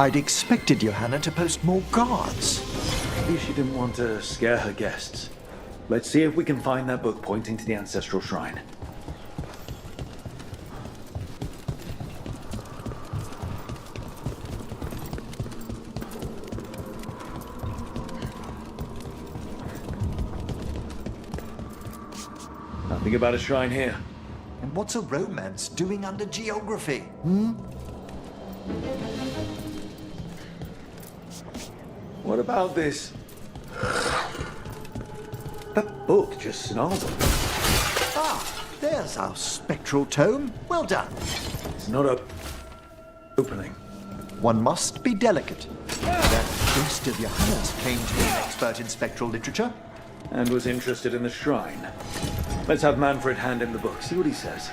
I'd expected Johanna to post more guards. Maybe she didn't want to scare her guests. Let's see if we can find that book pointing to the ancestral shrine. Nothing about a shrine here. And what's a romance doing under geography? What about this? That book just snarled. Ah, there's our spectral tome. Well done. It's not a opening. One must be delicate. That priest of Johannes claimed to be an expert in spectral literature. And was interested in the shrine. Let's have Manfred hand him the book, see what he says.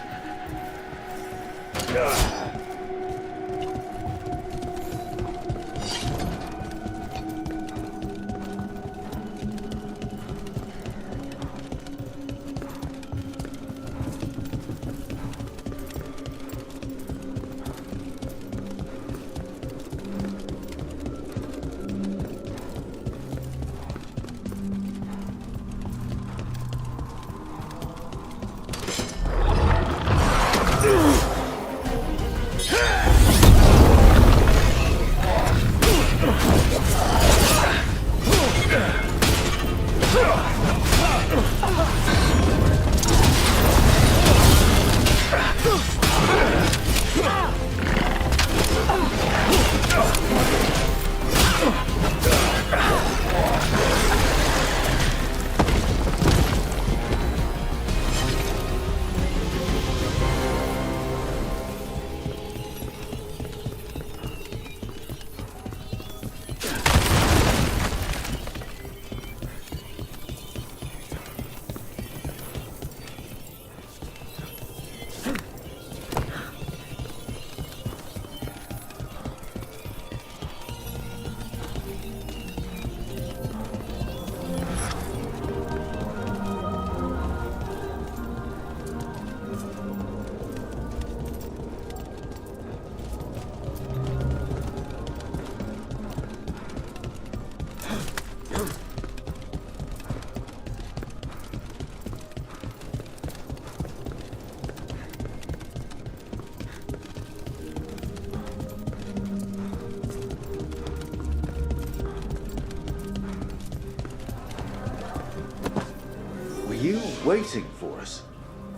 You waiting for us?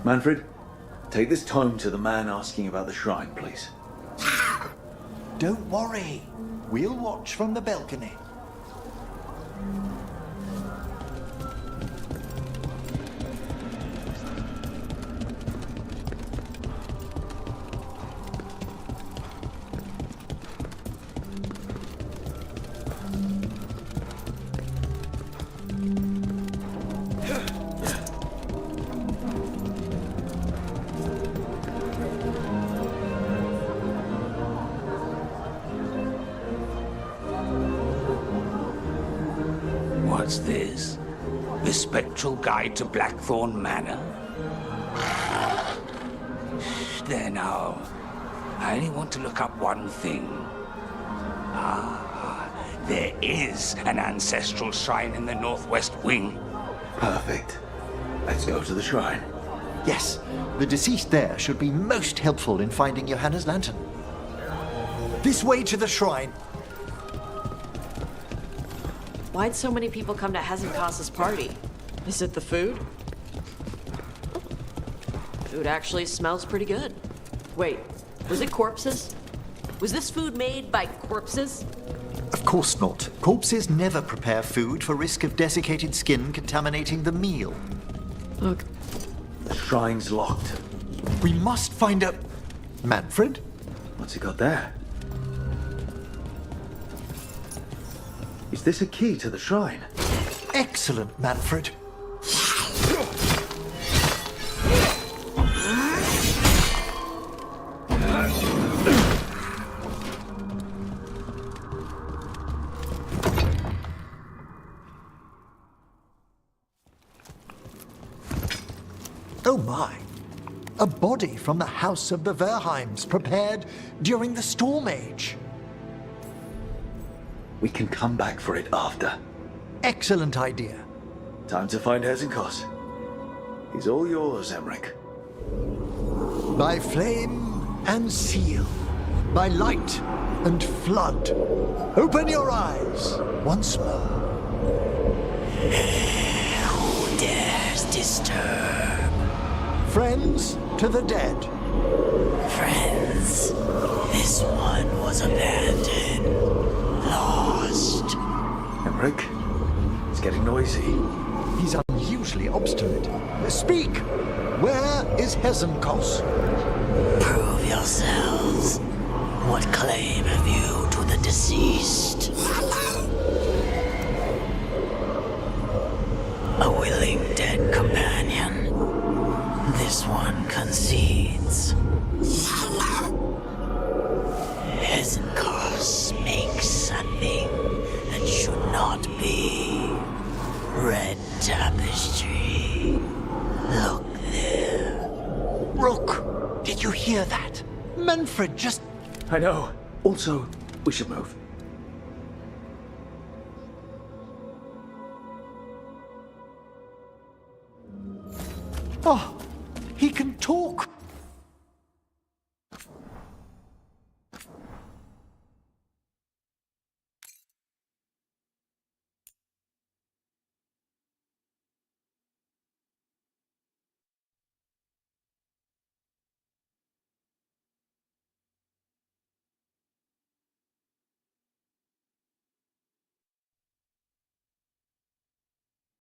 Manfred, take this tome to the man asking about the shrine, please. Don't worry. We'll watch from the balcony. What's this? The Spectral Guide to Blackthorn Manor? There now. I only want to look up one thing. Ah, there is an ancestral shrine in the northwest wing. Perfect. Let's go to the shrine. Yes, the deceased there should be most helpful in finding Johanna's lantern. This way to the shrine. Why'd so many people come to Hezekiah's party? Is it the food? Food actually smells pretty good. Wait, was it corpses? Was this food made by corpses? Of course not. Corpses never prepare food for risk of desiccated skin contaminating the meal. Look. The shrine's locked. We must find a... Manfred? What's he got there? Is this a key to the shrine? Excellent, Manfred. Oh my! A body from the house of the Verheims, prepared during the Storm Age. We can come back for it after. Excellent idea. Time to find Hezekiah. He's all yours, Emmerich. By flame and seal, by light and flood, open your eyes once more. Who dares disturb? Friends to the dead, Friends, this one was abandoned. Lost. Emmerich, it's getting noisy. He's unusually obstinate. Speak! Where is Hesenkos? Prove yourselves. What claim have you to the deceased? A willing dead companion. This one concedes. Hesenkos makes a thing that should not be. Red tapestry. Look there. Rook, did you hear that? Manfred just... I know. Also, we should move. Oh, he can talk.